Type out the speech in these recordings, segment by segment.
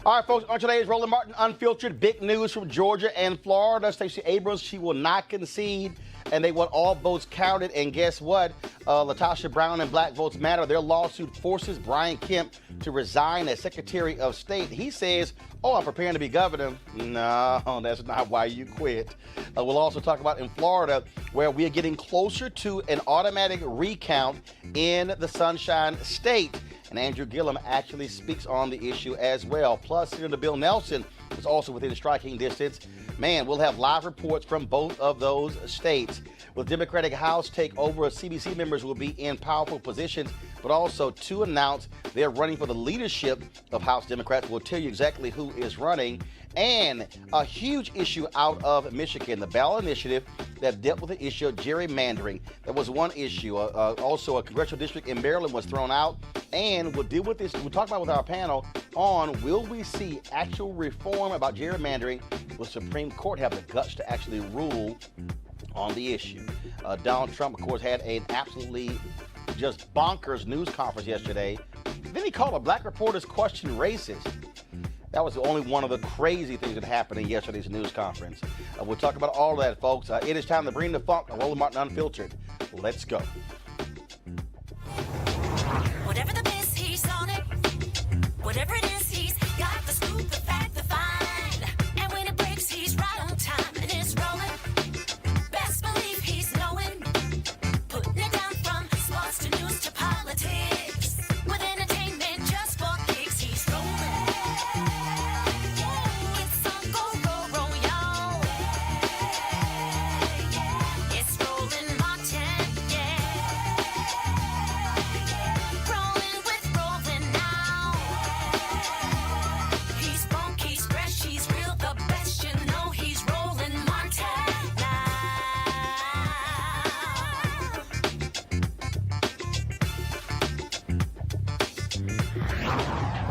All right, folks, on today's Roland Martin Unfiltered, big news from Georgia and Florida. Stacey Abrams, she will not concede, and they want all votes counted. And guess what? LaTosha Brown and Black Votes Matter, their lawsuit forces Brian Kemp to resign as Secretary of State. He says, I'm preparing to be governor. No, that's not why you quit. We'll also talk about in Florida, where we are getting closer to an automatic recount in the Sunshine State. And Andrew Gillum actually speaks on the issue as well. Plus, Senator Bill Nelson is also within striking distance. Man, we'll have live reports from both of those states. With Democratic House takeover, CBC members will be in powerful positions, but also to announce they're running for the leadership of House Democrats. We'll tell you exactly who is running. And a huge issue out of Michigan, the ballot initiative that dealt with the issue of gerrymandering. That was one issue. Also, a congressional district in Maryland was thrown out. And we'll deal with this. We'll talk about with our panel on will we see actual reform about gerrymandering? Will Supreme Court have the guts to actually rule on the issue? Donald Trump, of course, had an absolutely just bonkers news conference yesterday. Then he called a black reporter's question racist. That was only one of the crazy things that happened in yesterday's news conference. We'll talk about all of that, folks. It is time to bring the funk on Roland Martin Unfiltered. Let's go. Whatever the biz, he's on it. Whatever it is, he's got the scoop, the fact, the find. And when it breaks, he's right on time and it's rolling. Best believe he's knowing. Putting it down from sports to news to politics. With entertainment just for kicks, he's rolling. It's on go, y'all. It's Roland Martin, Rolling with Roland now. He's funky, he's fresh, he's real, the best, you know he's Roland Martin now.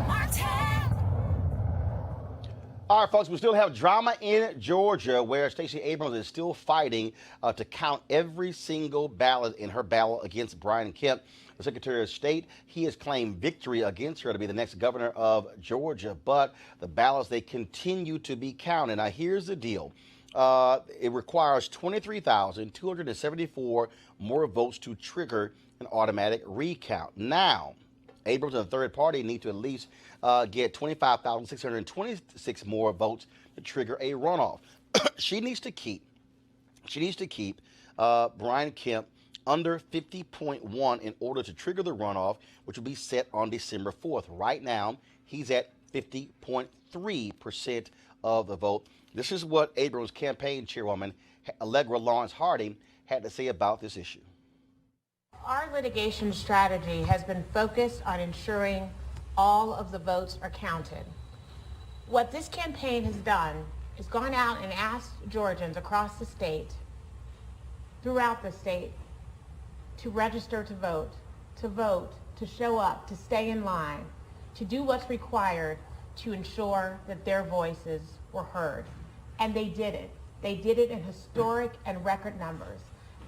Martin. All right, folks, we still have drama in Georgia where Stacey Abrams is still fighting to count every single ballot in her battle against Brian Kemp, the Secretary of State. He has claimed victory against her to be the next governor of Georgia, but the ballots, they continue to be counted. Now, here's the deal. It requires 23,274 more votes to trigger an automatic recount. Now, Abrams and the third party need to at least get 25,626 more votes to trigger a runoff. She needs to keep Brian Kemp under 50.1 in order to trigger the runoff, which will be set on December 4th. Right now, he's at 50.3% of the vote. This is what Abrams' campaign chairwoman, Allegra Lawrence Harding, had to say about this issue. Our litigation strategy has been focused on ensuring all of the votes are counted. What this campaign has done is gone out and asked Georgians across the state, throughout the state, to register to vote, to show up, to stay in line, to do what's required to ensure that their voices were heard. And they did it. They did it in historic and record numbers.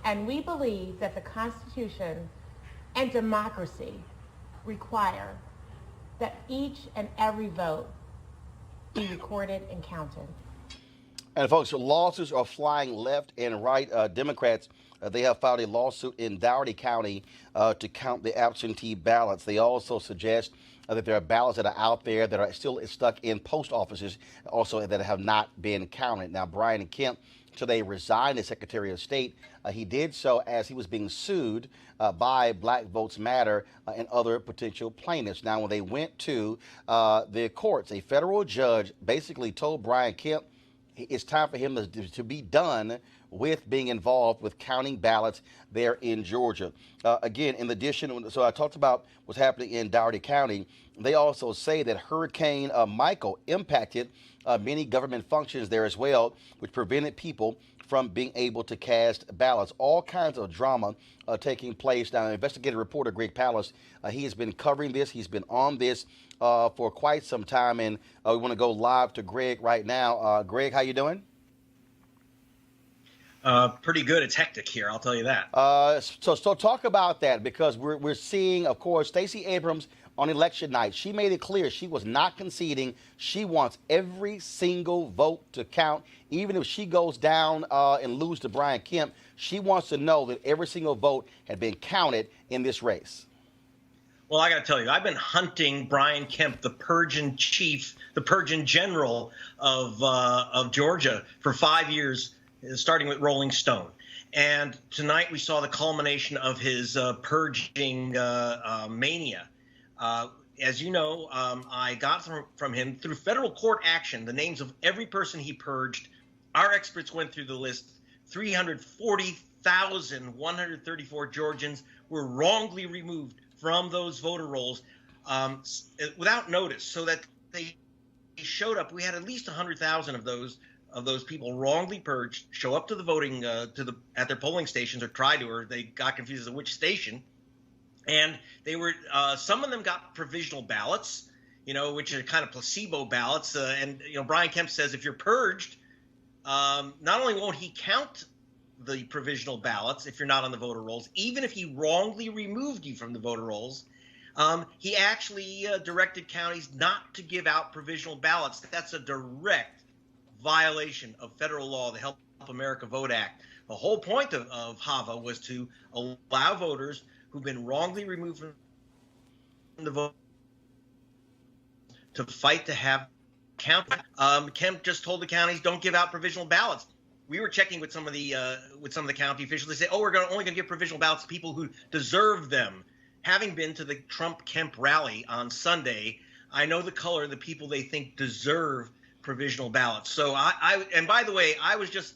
And we believe that the Constitution and democracy require that each and every vote be recorded and counted. And folks, lawsuits are flying left and right. Democrats, they have filed a lawsuit in Dougherty County to count the absentee ballots. They also suggest that there are ballots that are out there that are still stuck in post offices, also that have not been counted. Now, Brian Kemp, today resigned as Secretary of State. He did so as he was being sued by Black Votes Matter and other potential plaintiffs. Now, when they went to the courts, a federal judge basically told Brian Kemp it's time for him to be done with being involved with counting ballots there in Georgia. Again, in addition, so I talked about what's happening in Dougherty County. They also say that Hurricane Michael impacted many government functions there as well, which prevented people from being able to cast ballots. All kinds of drama taking place. Now, investigative reporter Greg Pallas, he has been covering this. He's been on this for quite some time, and we want to go live to Greg right now. Greg, how you doing? Pretty good. It's hectic here, I'll tell you that. So talk about that, because we're seeing, of course, Stacey Abrams on election night. She made it clear she was not conceding. She wants every single vote to count. Even if she goes down and loses to Brian Kemp, she wants to know that every single vote had been counted in this race. Well, I got to tell you, I've been hunting Brian Kemp, the Purgeon chief, the Purgeon general of Georgia for 5 years, starting with Rolling Stone. And tonight we saw the culmination of his purging mania. As you know, I got from him through federal court action the names of every person he purged. Our experts went through the list. 340,134 Georgians were wrongly removed from those voter rolls without notice, so that they showed up. We had at least 100,000 of those people wrongly purged show up to the voting at their polling stations, or tried to, or they got confused as to which station. And they were some of them got provisional ballots, which are kind of placebo ballots. And Brian Kemp says if you're purged, not only won't he count the provisional ballots if you're not on the voter rolls, even if he wrongly removed you from the voter rolls, he actually directed counties not to give out provisional ballots. That's a direct violation of federal law, the Help America Vote Act. The whole point of HAVA was to allow voters who've been wrongly removed from the vote to fight to have count. Kemp just told the counties don't give out provisional ballots. We were checking with some of the county officials. They say, "Oh, we're only going to give provisional ballots to people who deserve them." Having been to the Trump-Kemp rally on Sunday, I know the color of the people they think deserve provisional ballots. So and by the way, I was just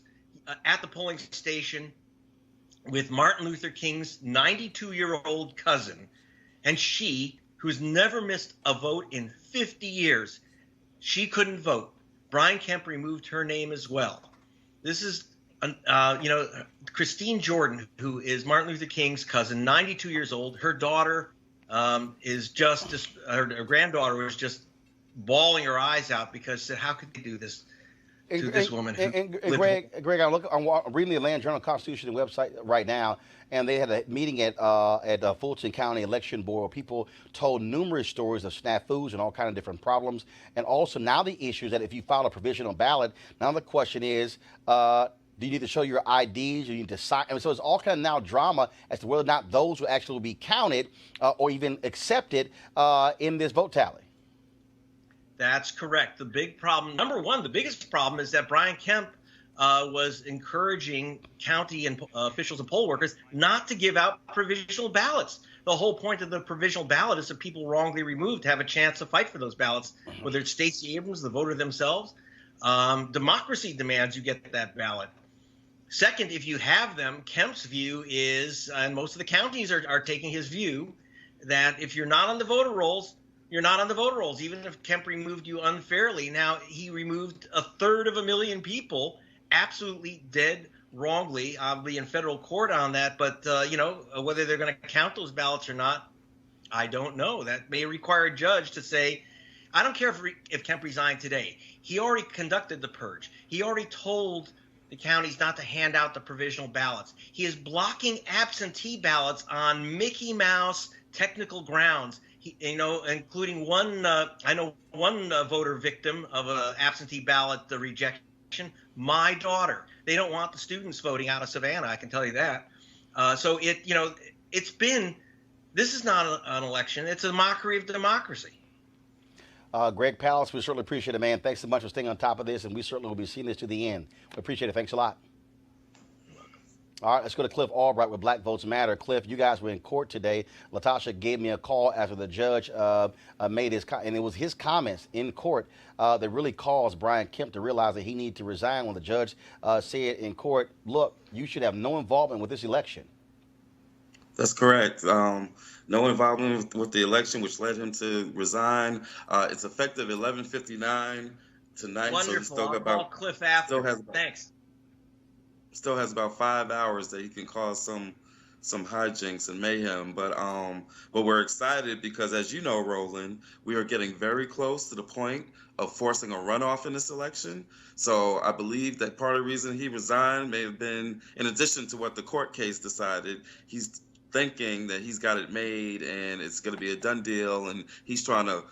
at the polling station with Martin Luther King's 92-year-old cousin, and she, who's never missed a vote in 50 years, she couldn't vote. Brian Kemp removed her name as well. This is, Christine Jordan, who is Martin Luther King's cousin, 92 years old. Her daughter is her granddaughter was just bawling her eyes out because said, "How could they do this to this woman?" Greg, I'm reading the Atlanta Journal-Constitution website right now, and they had a meeting at Fulton County Election Board where people told numerous stories of snafus and all kind of different problems, and also now the issue is that if you file a provisional ballot, now the question is, do you need to show your IDs? You need to sign. And so it's all kind of now drama as to whether or not those will actually be counted or even accepted in this vote tally. That's correct. The big problem, number one, the biggest problem is that Brian Kemp was encouraging county and officials and poll workers not to give out provisional ballots. The whole point of the provisional ballot is that people wrongly removed have a chance to fight for those ballots, whether it's Stacey Abrams, the voter themselves. Democracy demands you get that ballot. Second, if you have them, Kemp's view is, and most of the counties are taking his view, that if you're not on the voter rolls, you're not on the voter rolls, even if Kemp removed you unfairly. Now, he removed 1/3 people absolutely dead wrongly. I'll be in federal court on that, but, whether they're going to count those ballots or not, I don't know. That may require a judge to say, I don't care if Kemp resigned today. He already conducted the purge. He already told the counties not to hand out the provisional ballots. He is blocking absentee ballots on Mickey Mouse technical grounds. Including one voter victim of an absentee ballot rejection, my daughter. They don't want the students voting out of Savannah, I can tell you that. This is not an election. It's a mockery of democracy. Greg Pallas, we certainly appreciate it, man. Thanks so much for staying on top of this, and we certainly will be seeing this to the end. We appreciate it. Thanks a lot. All right, let's go to Cliff Albright with Black Votes Matter. Cliff, you guys were in court today. Latasha gave me a call after the judge made his and it was his comments in court that really caused Brian Kemp to realize that he needed to resign when the judge said in court, look, you should have no involvement with this election. That's correct. No involvement with the election, which led him to resign. It's effective 11:59 tonight. Wonderful. So he's still got I'll call Cliff after. Thanks. Still has about 5 hours that he can cause some hijinks and mayhem. But we're excited because, as you know, Roland, we are getting very close to the point of forcing a runoff in this election. So I believe that part of the reason he resigned may have been, in addition to what the court case decided, he's thinking that he's got it made and it's going to be a done deal, and he's trying to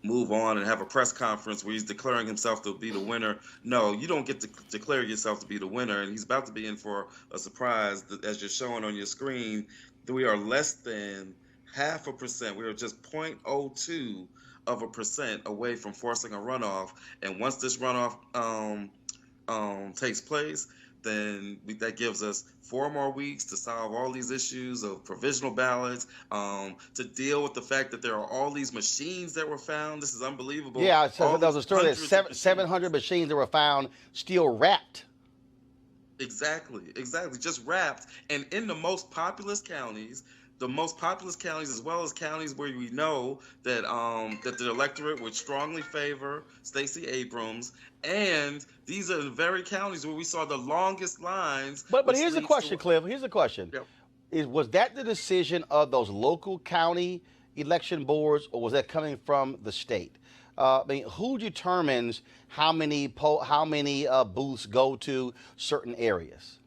move on and have a press conference where he's declaring himself to be the winner. No, you don't get to declare yourself to be the winner, and he's about to be in for a surprise. As you're showing on your screen, we are less than 0.5%. We are just 0.02% away from forcing a runoff, and once this runoff takes place, then that gives us 4 more weeks to solve all these issues of provisional ballots, to deal with the fact that there are all these machines that were found. This is unbelievable. Yeah, so there was a story that Hundreds of 700 machines that were found still wrapped. Exactly, just wrapped. And in the most populous counties, as well as counties where we know that that the electorate would strongly favor Stacey Abrams, and these are the very counties where we saw the longest lines. But here's the question, Cliff. Here's the question. Yep. Was that the decision of those local county election boards, or was that coming from the state? I mean, who determines how many booths go to certain areas?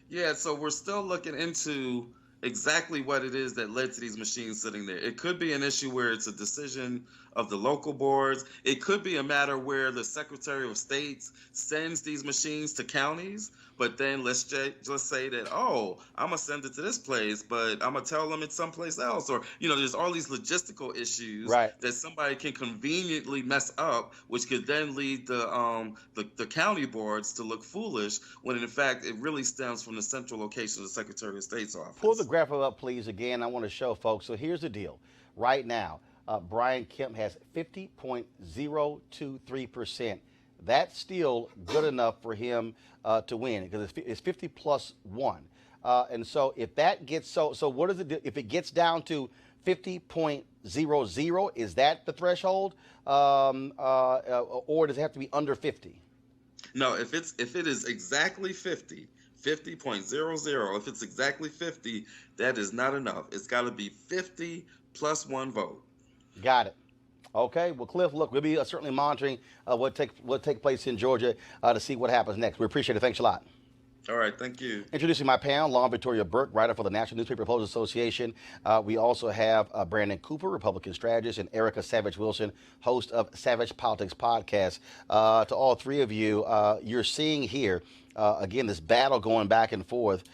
Yeah, so we're still looking into exactly what it is that led to these machines sitting there. It could be an issue where it's a decision of the local boards. It could be a matter where the Secretary of State sends these machines to counties, but then let's say that, oh, I'm going to send it to this place, but I'm going to tell them it's someplace else. Or, there's all these logistical issues that somebody can conveniently mess up, which could then lead the county boards to look foolish, when in fact it really stems from the central location of the Secretary of State's office. Pull the graph up, please, again. I want to show folks. So here's the deal. Right now, Brian Kemp has 50.023%. That's still good enough for him to win, because it's 50 plus 1. And so if that gets so what is it? If it gets down to 50.00, is that the threshold, or does it have to be under 50? No, if it is exactly 50. 50.00. If it's exactly 50, that is not enough. It's got to be 50 plus 1 vote. Got it. Okay. Well, Cliff, look, we'll be certainly monitoring what take place in Georgia to see what happens next. We appreciate it. Thanks a lot. All right, thank you. Introducing my panel, Lauren Victoria Burke, writer for the National Newspaper Reporters Association. We also have Brandon Cooper, Republican strategist, and Erica Savage-Wilson, host of Savage Politics Podcast. To all three of you, you're seeing here, again, this battle going back and forth.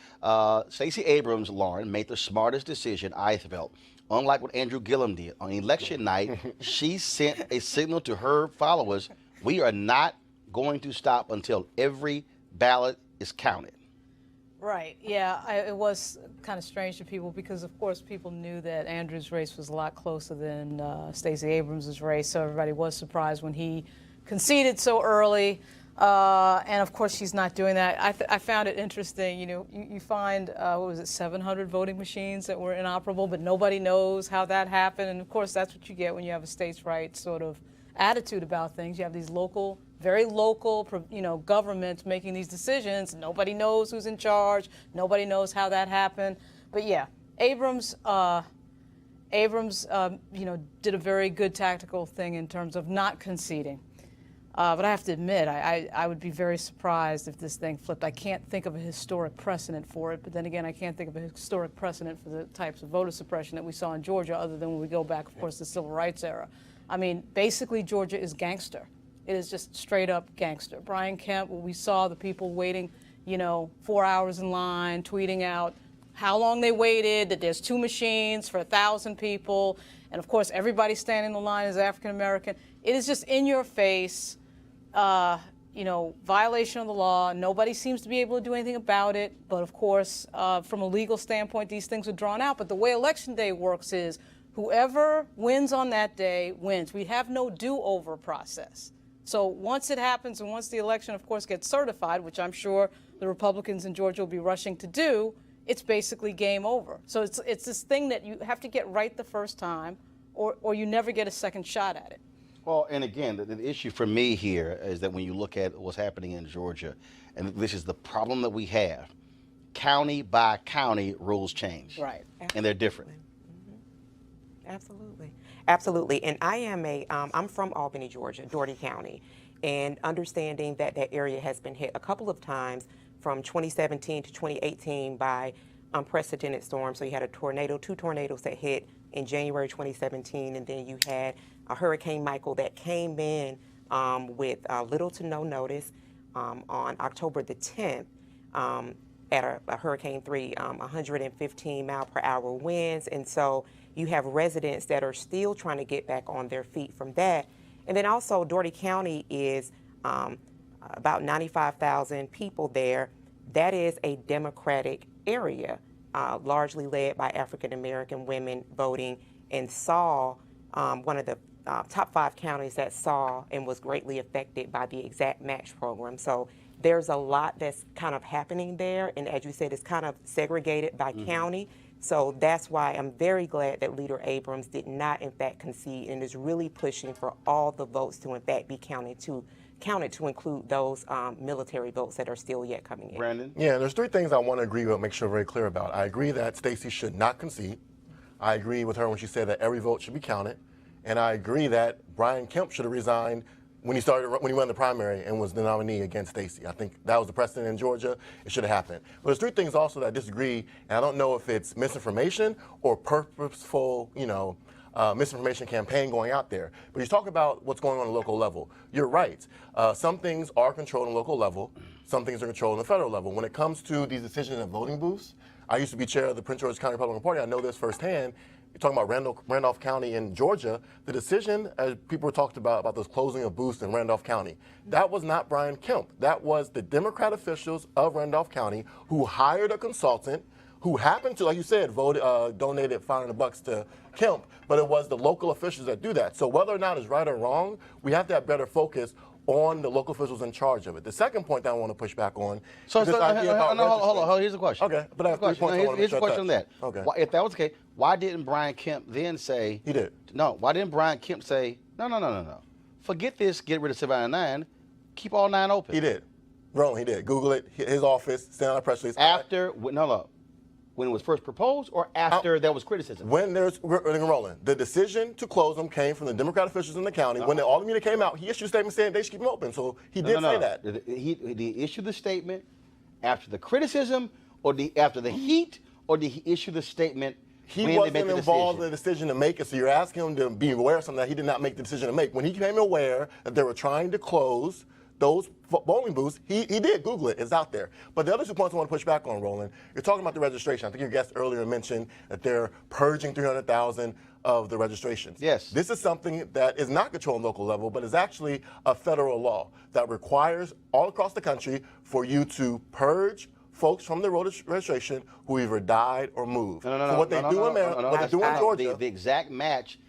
Stacey Abrams, Lauren, made the smartest decision, I felt. Unlike what Andrew Gillum did. On election night, she sent a signal to her followers, we are not going to stop until every ballot is counted. Right. Yeah, it was kind of strange to people because, of course, people knew that Andrew's race was a lot closer than Stacey Abrams' race, so everybody was surprised when he conceded so early. And, of course, she's not doing that. I found it interesting. You find, 700 voting machines that were inoperable, but nobody knows how that happened. And, of course, that's what you get when you have a states' rights sort of attitude about things. You have these very local, governments making these decisions. Nobody knows who's in charge. Nobody knows how that happened. But yeah, Abrams, did a very good tactical thing in terms of not conceding. But I have to admit, I would be very surprised if this thing flipped. I can't think of a historic precedent for it, but then again, I can't think of a historic precedent for the types of voter suppression that we saw in Georgia, other than when we go back, of course, to the Civil Rights era. I mean, basically, Georgia is gangster. It is just straight up gangster. Brian Kemp, we saw the people waiting, 4 hours in line, tweeting out how long they waited, that there's 2 machines for 1,000 people. And of course, everybody standing in the line is African American. It is just in your face, violation of the law. Nobody seems to be able to do anything about it. But of course, from a legal standpoint, these things are drawn out. But the way Election Day works is whoever wins on that day wins. We have no do-over process. So once it happens and once the election, of course, gets certified, which I'm sure the Republicans in Georgia will be rushing to do, it's basically game over. So it's this thing that you have to get right the first time or you never get a second shot at it. Well, and again, the issue for me here is that when you look at what's happening in Georgia, and this is the problem that we have, county by county rules change. Right. And they're different. Absolutely. Absolutely. And I'm from Albany, Georgia, Dougherty County, and understanding that that area has been hit a couple of times from 2017 to 2018 by unprecedented storm. So you had a tornado, 2 tornadoes that hit in January 2017, and then you had a Hurricane Michael that came in with little to no notice on October the 10th at a Hurricane 3, 115 mile per hour winds. And so you have residents that are still trying to get back on their feet from that. And then also Dougherty County is about 95,000 people there. That is a Democratic area, largely led by African-American women voting, and saw one of the top 5 counties that saw and was greatly affected by the exact match program. So there's a lot that's kind of happening there, and as you said, it's kind of segregated by county. So that's why I'm very glad that Leader Abrams did not, in fact, concede and is really pushing for all the votes to, in fact, be counted to include those military votes that are still yet coming in. Brandon? Yeah, there's 3 things I want to agree with, make sure very clear about. I agree that Stacey should not concede. I agree with her when she said that every vote should be counted. And I agree that Brian Kemp should have resigned when he won the primary and was the nominee against Stacey. I think that was the precedent in Georgia. It should have happened. But there's 3 things also that I disagree, and I don't know if it's misinformation or purposeful, misinformation campaign going out there. But you talk about what's going on the local level. You're right. Some things are controlled on the local level. Some things are controlled on the federal level. When it comes to these decisions at voting booths, I used to be chair of the Prince George's County Republican Party. I know this firsthand. You're talking about Randolph County in Georgia. The decision, as people were talked about those closing of booths in Randolph County, that was not Brian Kemp. That was the Democrat officials of Randolph County who hired a consultant who happened to, like you said, donated $500 to Kemp, but it was the local officials that do that. So whether or not it's right or wrong, we have to have better focus on the local officials in charge of it. The second point that I want to push back on is this idea about hold on. Here's the question. Okay, but I have 3 points I want to make Here's sure the I question on touch. that. Okay. If that was the case, why didn't Brian Kemp then say... He did. No, why didn't Brian Kemp say, no. Forget this, get rid of 799, keep all 9 open? He did. Roland, he did. Google it. His office, send out a press release. When it was first proposed or after there was criticism? When there's Roland, the decision to close them came from the Democrat officials in the county. When all the media came out, he issued a statement saying they should keep them open. So he did say that. Did he issue the statement after the criticism, or after the heat, or did he issue the statement He when wasn't they made the involved in decision? the decision to make it, so you're asking him to be aware of something that he did not make the decision to make. When he became aware that they were trying to close those bowling booths, he did Google it. It's out there. But the other 2 points I want to push back on, Roland, you're talking about the registration. I think your guest earlier mentioned that they're purging 300,000 of the registrations. Yes. This is something that is not controlled on local level, but is actually a federal law that requires all across the country for you to purge folks from the registration who either died or moved. So what they do in Maryland, what they do in Georgia. The exact match,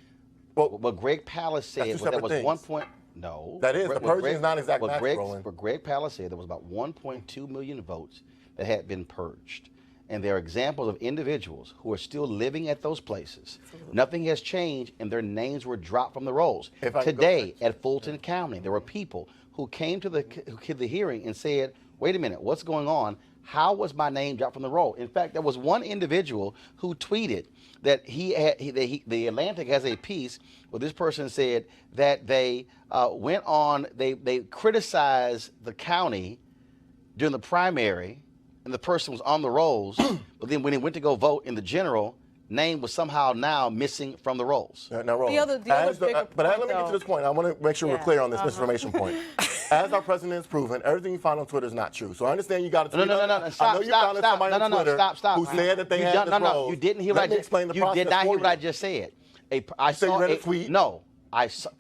what Greg Palast said was that was things. 1 point. No. That is, the purging is not exact match, Roland. What Greg Palast said, there was about 1.2 million votes that had been purged. And there are examples of individuals who are still living at those places. Absolutely. Nothing has changed, and their names were dropped from the rolls. Today, at Fulton County, there were people who came to the hearing and said, wait a minute, what's going on? How was my name dropped from the roll? In fact, there was one individual who tweeted that the Atlantic has a piece where this person said that they they criticized the county during the primary, and the person was on the rolls, but then when he went to go vote in the general, name was somehow now missing from the rolls. Now, Roland, let me get to this point. I want to make sure we're clear on this misinformation point. As our president has proven, everything you find on Twitter is not true. So I understand you got to tweet. No. Stop. Who said that they had the rolls. You didn't hear what I just explain the process. You did not hear what I just said. I saw a tweet. No,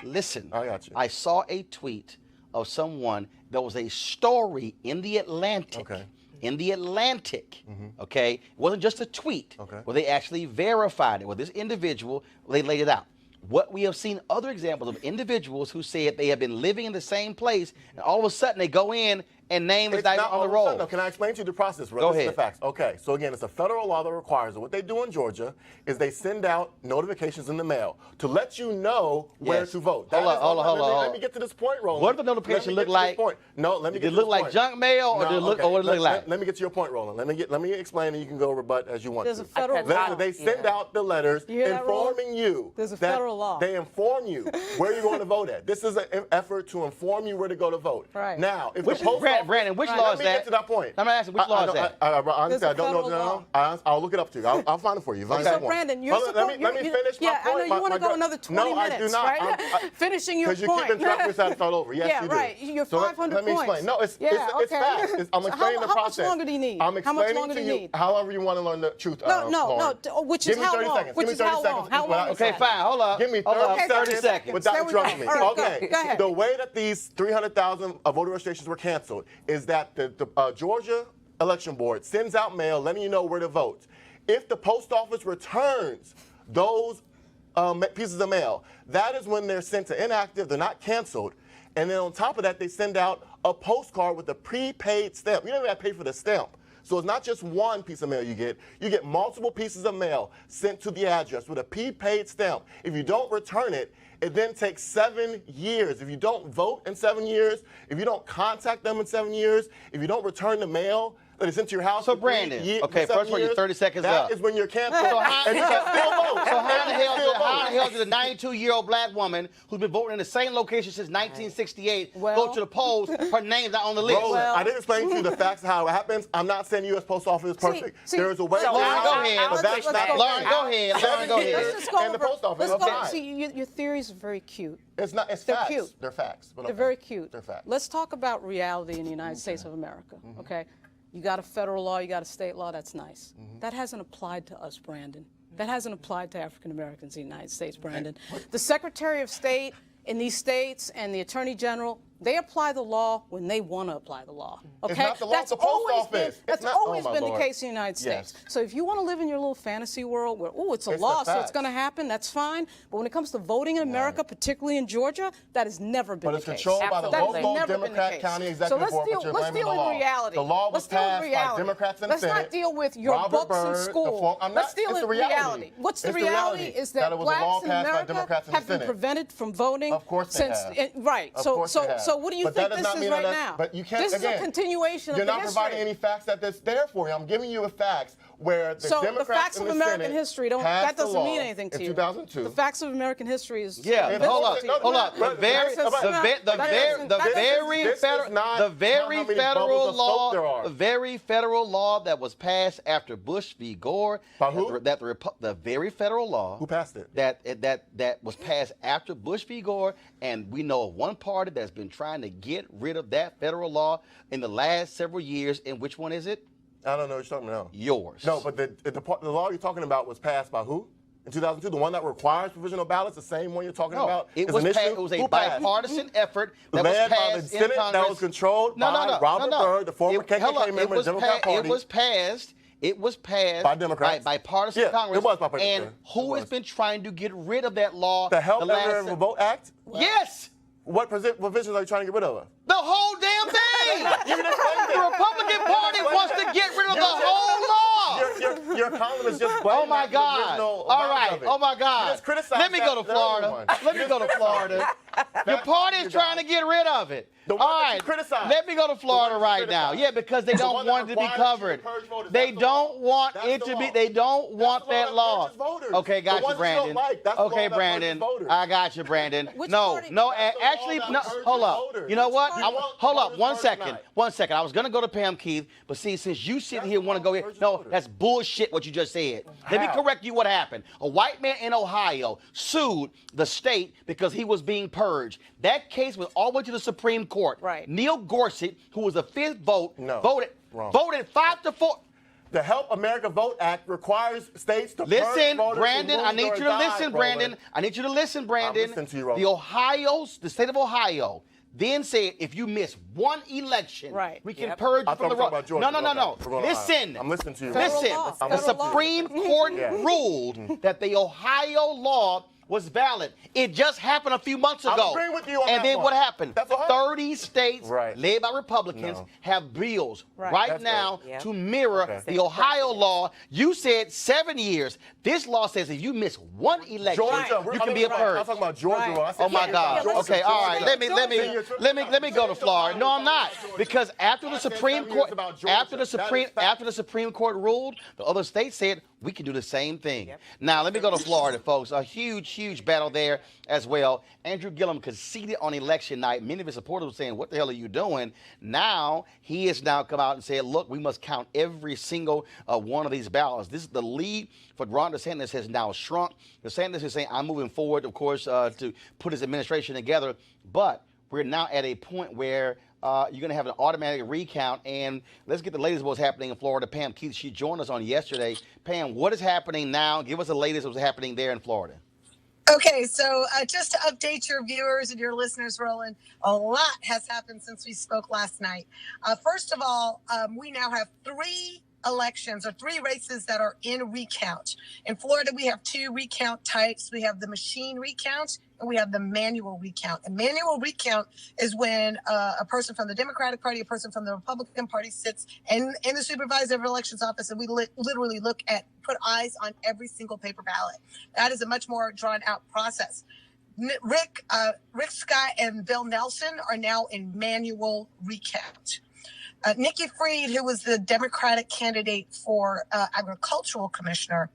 listen. I got you. I saw a tweet of someone. There was a story in the Atlantic. Okay. In the Atlantic, okay? It wasn't just a tweet, where they actually verified it. Well, this individual, they laid it out. What we have seen other examples of individuals who said they have been living in the same place, and all of a sudden they go in and name is not on the roll. No, can I explain to you the process? Go ahead. The facts. Okay, so again, it's a federal law that requires it. What they do in Georgia is they send out notifications in the mail to let you know where to vote. Hold on. Let me get to this point, Roland. What did the notification look like? No, let me get to this point. Did it look like junk mail, or did it look, or what did it look like? Let me get to your point, Roland. Let me explain, and you can go rebut as you want There's to. a federal law. They send out the letters informing you. There's a federal law. They inform you where you're going to vote at. This is an effort to inform you where to go to vote. Right. Now, if which the post Brandon, which Right, law let is me that? get to that point. I'm asking, which law is that? Honestly, I don't know. federal law. I'll look it up to you. I'll find it for you. So, Brandon, you're Hold on, let me finish my yeah, point. I know you want to go another 20 no, minutes, I do not. right? Finishing your point. Because you keep interrupting me so I start over. Yes, yeah, you do. right. You're So 500 let me points. explain. No, it's yeah, facts. I'm So explaining the how process. much longer do you need? I'm How much explaining longer to do you you need? however you want to learn the truth. No. Which is Give me how 30 long? seconds. Which Give me is 30 how long? seconds. How long? Okay, fine. Hold up. Give me Hold up. 30 seconds without There we interrupting go. me. All right, Okay. go ahead. The way that these 300,000 voter registrations were canceled is that the Georgia election board sends out mail letting you know where to vote. If the post office returns those pieces of mail, that is when they're sent to inactive. They're not canceled. And then on top of that, they send out a postcard with a prepaid stamp. You don't even have to pay for the stamp. So it's not just one piece of mail you get multiple pieces of mail sent to the address with a prepaid stamp. If you don't return it, it then takes 7 years. If you don't vote in 7 years, if you don't contact them in 7 years, if you don't return the mail that is sent to your house. So, Brandon, okay, first of all, you're 30 seconds up. That is when you're canceled. So how, and you can still vote. So how the hell did a 92-year-old black woman who's been voting in the same location since 1968 go to the polls? Her name's not on the list. Roland, I didn't explain to you the facts of how it happens. I'm not saying U.S. Post Office is perfect. There is a way. Lauren, go ahead. But that's not Lauren, go ahead. Lauren, go ahead. Let's just go And the post office. Let's go. Fine. See, your theories are very cute. It's not. It's They're facts. cute. They're facts. But They're okay. very cute. They're facts. Let's talk about reality in the United States of America, okay? You got a federal law, you got a state law, that's nice. That hasn't applied to us, Brandon. That hasn't applied to African Americans in the United States, Brandon. The Secretary of State in these states and the Attorney General, they apply the law when they want to apply the law. Okay, It's not the law, that's it's the post always office. been It's that's not- always oh, my been the Lord. case in the United States. Yes. So if you want to live in your little fantasy world where it's a It's law, the so it's facts. going to happen, that's fine. But when it comes to voting in America, particularly in Georgia, that has never been But it's the case. controlled by the That has local never been the Democrat case. county So executive let's board, deal, but you're let's blaming deal the law. in reality. The law was Let's deal in passed by reality. Democrats in the Let's Senate. not deal with your Robert books Byrd, in the school. form- I'm Let's not- deal it's in the reality. reality. What's the It's the reality reality is that that it was a law blacks in passed by America Democrats in the have been Senate. prevented from voting Of course they since have. right. Of So course they have. so what do you But think that does this not is mean right that- now? But you can't. This is again, a continuation You're of the not history. providing any facts that's there for you. I'm giving you a facts where the So Democrats the facts in of the American Senate history don't. passed That the doesn't law mean anything to in you. 2002. The facts of American history is. Yeah, It but hold up, doesn't- hold up. The but- very but- but- federal law, the very federal law that was passed after Bush v. Gore. By who? The very federal law. Who passed it? That was passed after Bush v. Gore, and we know of one party that's been trying to get rid of that federal law in the last several years. And which one is it? I don't know what you're talking about. Yours. No, but the law you're talking about was passed by who? In 2002, the one that requires provisional ballots, the same one you're talking about? It is was an issue? it was a Who passed? bipartisan effort that Led was by passed the Senate in Congress. that was controlled by Robert Byrd, the former KKK member of the Democrat Party. It was passed By Democrats. by bipartisan Yeah, Congress. it was bipartisan. And who has been trying to get rid of that law? The Help the last Everyone Vote Act? Yes. What provisions are you trying to get rid of? The whole damn thing. You just explained it. The Republican Party wants to get rid of the whole law. Your columnist just Oh blamed my the God! original All amount right! of it. Oh my You God! just criticized Let me go to that Florida. everyone. Let me go to Florida. Your party is trying to get rid of it. The one All that you right. criticized. Let me go to Florida The one right you now. criticized. Yeah, because they The don't one that want it to be requires you to covered. purge voters. They That's the don't law. want That's it the to be. law. They don't want the law that that law. purges voters. Okay, The got you, ones that you Brandon. don't like, that's the law Okay, that Brandon. purges voters. I got you, Brandon. Which No, party? no. That's the law Actually, that no. purges Hold up. voters. You know what? You want Hold up. voters 1 purged second. tonight. 1 second. I was gonna go to Pam Keith, but see, since you sit That's here the and want to law go that here, purges no, voters. that's bullshit. What you just said. Let me How? correct you. What happened? A white man in Ohio sued the state because he was being purged. That case went all the way to the Supreme Court. Right. Neil Gorsuch, who was the fifth vote, No. voted Wrong. 5-4. The Help America Vote Act requires states to purge Listen, voters Brandon, who I moved need or you to died, listen, Roland. Brandon. I need you to listen, Brandon. listening to you, Roland. The state of Ohio then said if you miss one election, Right. we can Yep. purge I you thought from the we were talking roll. about Georgia. No. Okay. We're going to Listen. Ohio. I'm listening to you. Federal Listen, law. the Federal law. Supreme Court Yeah. ruled that the Ohio law was valid. It just happened a few months I'm ago. agreeing with you on and that then one. what happened? That's Ohio. 30 states Right. led by Republicans No. have bills Right. That's now right. Yep. to mirror Okay. the Ohio law. You said 7 years. This law says if you miss one election, Georgia, you can be a purge. I'm talking about Georgia. Right. I said Oh my Georgia. God. Yeah, Okay, let's- all right. Let me go to Florida. No, I'm not. Georgia. Because after the I said Supreme 7 years Court about Georgia. That is fact. after the Supreme Court ruled, the other states said We can do the same thing. Yep. Now, let me go to Florida, folks. A huge, huge battle there as well. Andrew Gillum conceded on election night. Many of his supporters were saying, what the hell are you doing? Now, he has now come out and said, look, we must count every single one of these ballots. This is the lead for Ron DeSantis has now shrunk. DeSantis is saying, I'm moving forward, of course, to put his administration together. But we're now at a point where you're going to have an automatic recount. And let's get the latest of what's happening in Florida. Pam Keith, she joined us on yesterday. Pam, what is happening now? Give us the latest of what's happening there in Florida. Okay, so just to update your viewers and your listeners, Roland, a lot has happened since we spoke last night. First of all, we now have 3 elections or 3 races that are in recount. In Florida, we have 2 recount types. We have the machine recount and we have the manual recount. And manual recount is when a person from the Democratic Party, a person from the Republican Party sits in the supervisor of elections office, and we literally put eyes on every single paper ballot. That is a much more drawn out process. Rick Scott and Bill Nelson are now in manual recount. Nikki Fried, who was the Democratic candidate for agricultural commissioner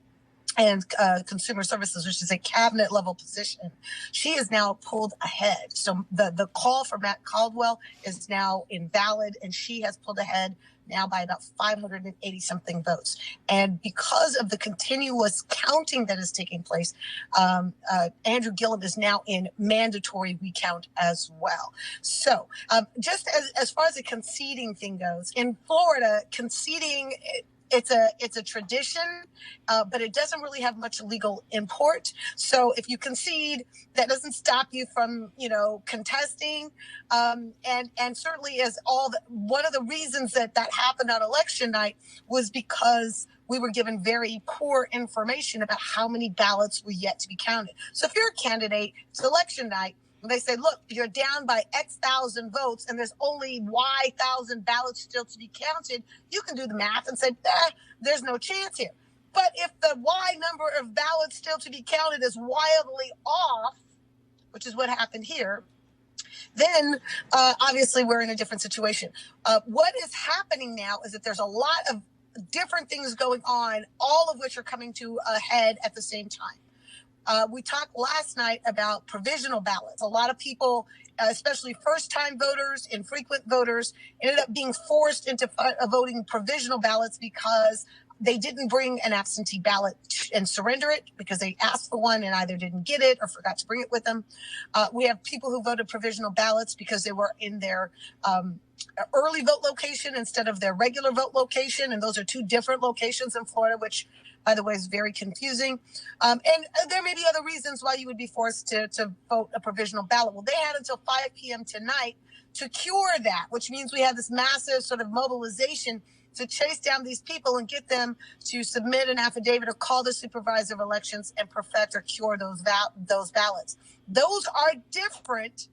and consumer services, which is a cabinet level position, she is now pulled ahead. So the call for Matt Caldwell is now invalid, and she has pulled ahead now by about 580 something votes. And because of the continuous counting that is taking place, Andrew Gillum is now in mandatory recount as well. So just as far as the conceding thing goes, in Florida, conceding, it's a tradition, but it doesn't really have much legal import. So if you concede, that doesn't stop you from, contesting. And certainly one of the reasons that happened on election night was because we were given very poor information about how many ballots were yet to be counted. So if you're a candidate, it's election night, and they say, look, you're down by X thousand votes and there's only Y thousand ballots still to be counted, you can do the math and say, there's no chance here. But if the Y number of ballots still to be counted is wildly off, which is what happened here, then obviously we're in a different situation. What is happening now is that there's a lot of different things going on, all of which are coming to a head at the same time. We talked last night about provisional ballots. A lot of people, especially first-time voters, infrequent voters, ended up being forced into voting provisional ballots because they didn't bring an absentee ballot and surrender it because they asked for one and either didn't get it or forgot to bring it with them. We have people who voted provisional ballots because they were in their early vote location instead of their regular vote location. And those are 2 different locations in Florida, which, by the way, is very confusing. And there may be other reasons why you would be forced to vote a provisional ballot. Well, they had until 5 p.m. tonight to cure that, which means we have this massive sort of mobilization to chase down these people and get them to submit an affidavit or call the supervisor of elections and perfect or cure those ballots. Those are different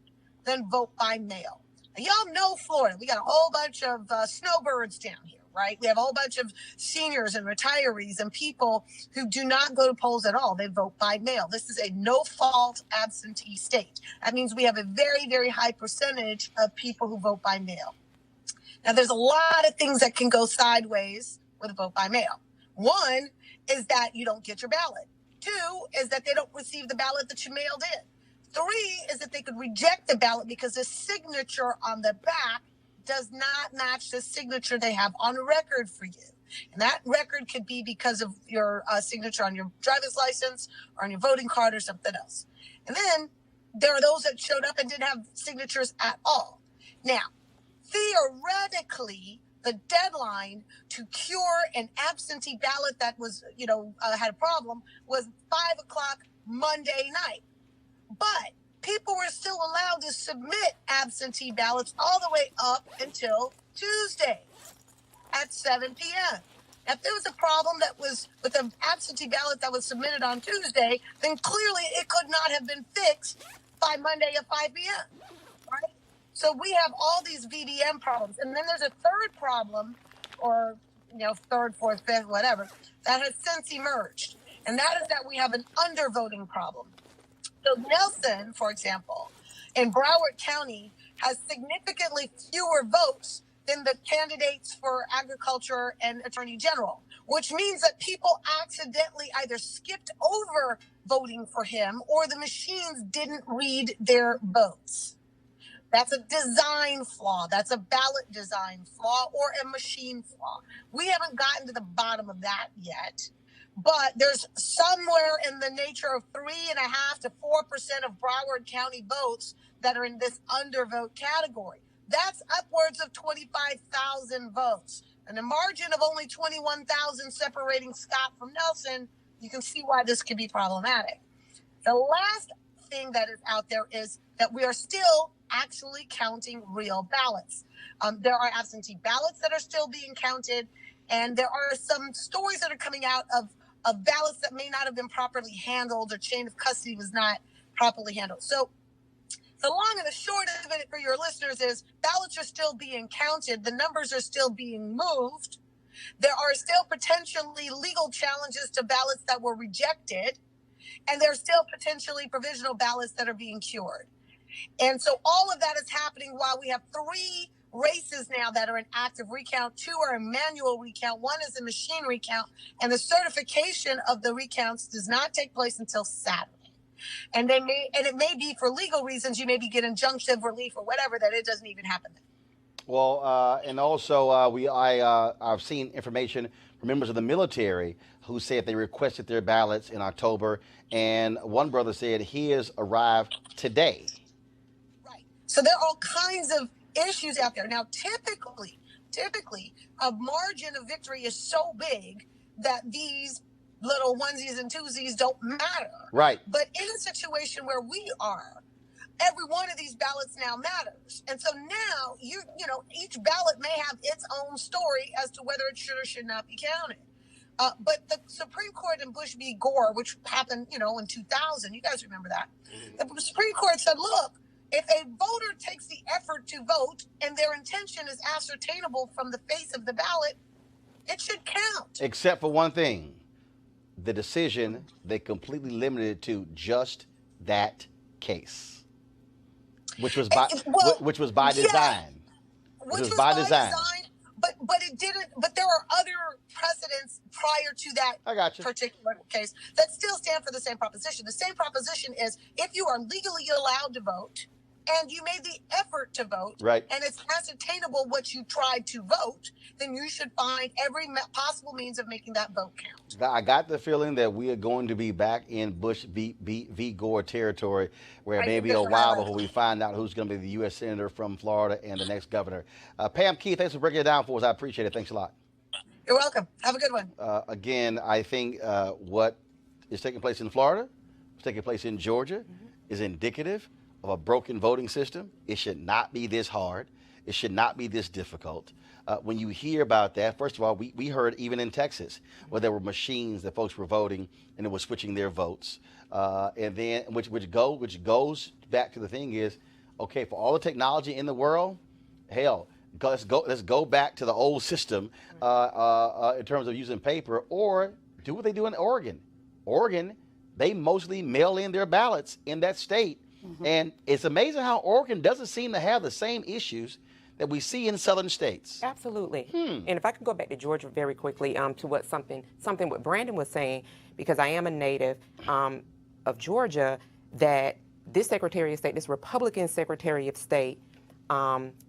than vote by mail. Now, y'all know Florida. We got a whole bunch of snowbirds down here, right? We have a whole bunch of seniors and retirees and people who do not go to polls at all. They vote by mail. This is a no-fault absentee state. That means we have a very, very high percentage of people who vote by mail. Now, there's a lot of things that can go sideways with a vote by mail. One is that you don't get your ballot. 2 is that they don't receive the ballot that you mailed in. 3 is that they could reject the ballot because the signature on the back does not match the signature they have on record for you. And that record could be because of your signature on your driver's license or on your voting card or something else. And then there are those that showed up and didn't have signatures at all. Now, theoretically, the deadline to cure an absentee ballot that was, had a problem was 5 o'clock Monday night. But people were still allowed to submit absentee ballots all the way up until Tuesday at 7 p.m. Now, if there was a problem that was with an absentee ballot that was submitted on Tuesday, then clearly it could not have been fixed by Monday at 5 p.m., right? So we have all these VDM problems. And then there's a third problem, or, third, fourth, fifth, whatever, that has since emerged. And that is that we have an undervoting problem. So Nelson, for example, in Broward County has significantly fewer votes than the candidates for agriculture and attorney general, which means that people accidentally either skipped over voting for him or the machines didn't read their votes. That's a design flaw. That's a ballot design flaw or a machine flaw. We haven't gotten to the bottom of that yet, but there's somewhere in the nature of 3.5% to 4% of Broward County votes that are in this undervote category. That's upwards of 25,000 votes. And a margin of only 21,000 separating Scott from Nelson, you can see why this could be problematic. The last thing that is out there is that we are still actually counting real ballots. There are absentee ballots that are still being counted, and there are some stories that are coming out of ballots that may not have been properly handled, or chain of custody was not properly handled. So the long and the short of it for your listeners is ballots are still being counted. The numbers are still being moved. There are still potentially legal challenges to ballots that were rejected. And there's still potentially provisional ballots that are being cured. And so all of that is happening while we have 3 races now that are in active recount. 2 are in manual recount. 1 is a machine recount. And the certification of the recounts does not take place until Saturday. And it may be for legal reasons, you maybe get injunctive relief or whatever, that it doesn't even happen then. Well, and also I've seen information from members of the military who said they requested their ballots in October, and one brother said his arrived today. Right. So there are all kinds of issues out there. Now, typically, a margin of victory is so big that these little onesies and twosies don't matter. Right. But in a situation where we are, every one of these ballots now matters. And so now, you know, each ballot may have its own story as to whether it should or should not be counted. But the Supreme Court in Bush v. Gore, which happened, in 2000, you guys remember that. The Supreme Court said, look, if a voter takes the effort to vote and their intention is ascertainable from the face of the ballot, it should count. Except for one thing. The decision, they completely limited it to just that case, which was by design. Which was by design. But it didn't. But there are other precedents prior to that particular case that still stand for the same proposition. The same proposition is if you are legally allowed to vote and you made the effort to vote, right, and it's ascertainable what you tried to vote, then you should find every possible means of making that vote count. I got the feeling that we are going to be back in Bush v. Gore territory, where maybe a while before we find out who's going to be the U.S. Senator from Florida and the next governor. Pam Keith, thanks for breaking it down for us. I appreciate it. Thanks a lot. You're welcome. Have a good one. Again, I think what is taking place in Florida, what's taking place in Georgia, is indicative of a broken voting system. It should not be this hard. It should not be this difficult. When you hear about that, first of all, we heard even in Texas where there were machines that folks were voting and it was switching their votes. And then which goes back to the thing is, okay, for all the technology in the world, hell, let's go back to the old system in terms of using paper, or do what they do in Oregon. Oregon, they mostly mail in their ballots in that state. And it's amazing how Oregon doesn't seem to have the same issues that we see in southern states. Absolutely. And if I could go back to Georgia very quickly to what something what Brandon was saying, because I am a native of Georgia, that this Secretary of State, this Republican Secretary of State,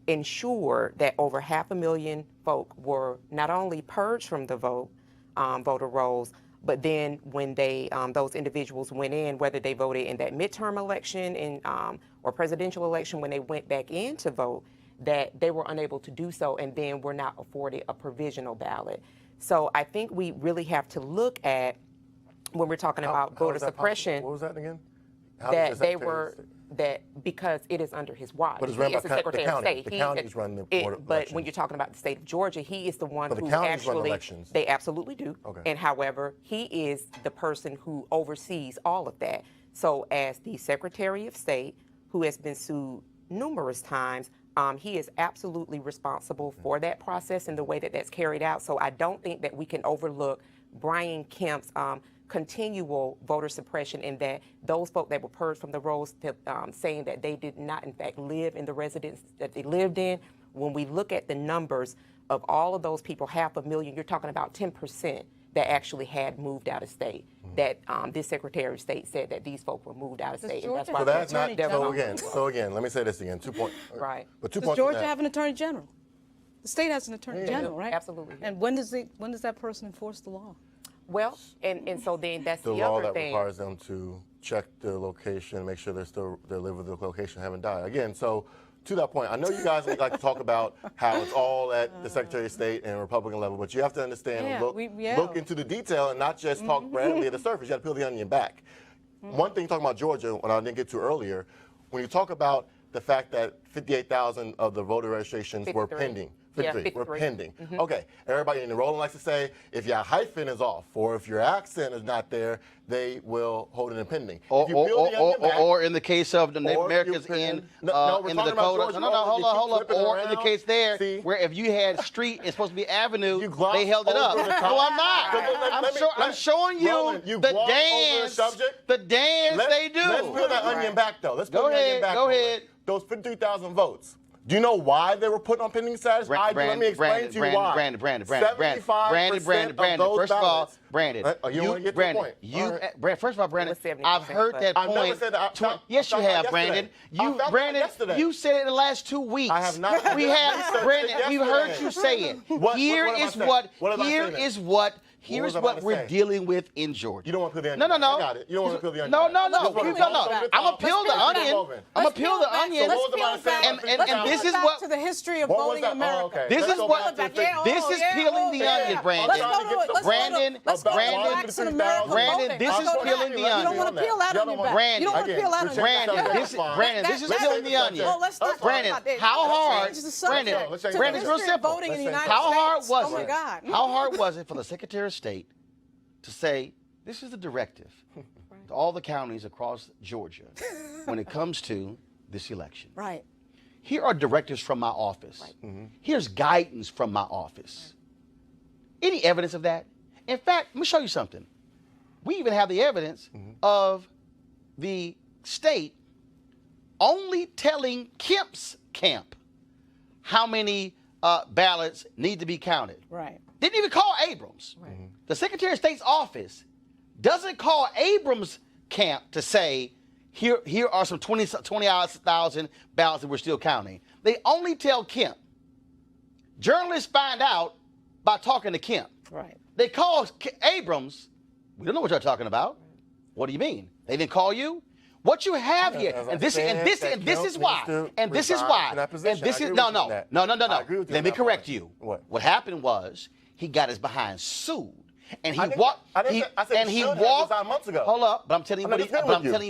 ensured that over 500,000 folk were not only purged from the voter rolls, but then when they those individuals went in, whether they voted in that midterm election or presidential election, when they went back in to vote, that they were unable to do so and then were not afforded a provisional ballot. So I think we really have to look at, when we're talking about voter suppression. What was that again? That because it is under his watch. But it's run by the county. The counties run the board of But elections. when you're talking about the state of Georgia, he is the one But who the counties actually, run elections. They absolutely do. Okay. And however, he is the person who oversees all of that. So as the Secretary of State, who has been sued numerous times, he is absolutely responsible for that process and the way that that's carried out. So I don't think that we can overlook Brian Kemp's continual voter suppression, in that those folk that were purged from the rolls, saying that they did not in fact live in the residence that they lived in, when we look at the numbers of all of those people, 500,000, you're talking about 10% that actually had moved out of state. That this Secretary of State said that these folk were moved out of state. And that's why So that's not, Attorney so again, let me say this again, 2 points. Right. But 2 Does points. Georgia have an attorney general? The state has an attorney general, right? Absolutely. And when does that person enforce the law? Well, and so then that's the the law other that thing. requires them to check the location, make sure they live with the location, haven't died. Again, so to that point, I know you guys like to talk about how it's all at the Secretary of State and Republican level, but you have to understand and look into the detail and not just talk randomly at the surface. You got to peel the onion back. One thing talking about Georgia, what I didn't get to earlier, when you talk about the fact that 58,000 of the voter registrations were 53. pending. Yeah, 53 were 53. pending. Okay, everybody in the Roland likes to say if your hyphen is off or if your accent is not there, they will hold it in pending. Or in the case of the Native Americans in the Dakota. No, hold up. Or in the case there, where if you had street, it's supposed to be avenue, they held it up. No, I'm not. I'm showing you the dance. The dance they do. Let's peel that onion back, though. Let's peel Go the onion back. ahead. Go ahead. Those 53,000 votes. Do you know why they were put on pending status? Let me explain to you why. Brandon. 75% First of all, Brandon. You don't want to get to the point. First of all, Brandon, I've heard that I've point. never said that. Yes, you have, Brandon. You said it in the last 2 weeks. I have not. Brandon, we've heard you say it. Here is what we're dealing with in Georgia. You don't want to peel the onion. No. I got it. You don't want to peel the onion. No. I'm I'm gonna peel the onion. I'm gonna peel the onion. And this is what to the history of voting in America. This is what this is peeling the onion, Brandon. Brandon, this is peeling the onion. You don't want to peel that onion back. You don't want to peel that onion back. Brandon, this is peeling the onion. Brandon, how hard? Brandon, it's real simple. How hard was it? How hard was it for the Secretary of State to say this is the directive to all the counties across Georgia when it comes to this election? Right. Here are directives from my office. Here's guidance from my office. Any evidence of that? In fact, let me show you something. We even have the evidence of the state only telling Kemp's camp how many ballots need to be counted. Right. Didn't even call Abrams. Right. The Secretary of State's office doesn't call Abrams' camp to say, here are some 20,000 ballots that we're still counting. They only tell Kemp. Journalists find out by talking to Kemp. Right. They call Abrams. We don't know what you're talking about. What do you mean? They didn't call you? What you have here, and this is why. Let me correct you. What happened was he got his behind sued, and he walked. Months ago. Hold up, but I'm telling you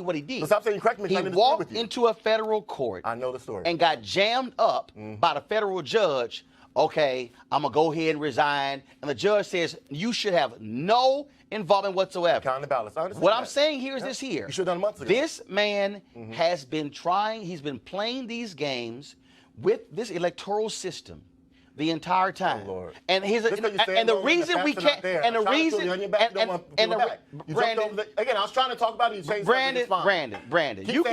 what he did. So stop saying you correct me. He walked into a federal court. I know the story. And got jammed up by the federal judge. Okay, I'm gonna go ahead and resign, and the judge says you should have no involvement whatsoever. Counting the ballots. What I'm saying here is this here. You should have done months ago. This man has been he's been playing these games with this electoral system the entire time. Oh, Lord. And the reason we can't, and the reason, Brandon, again, I was trying to talk about it. Brandon, you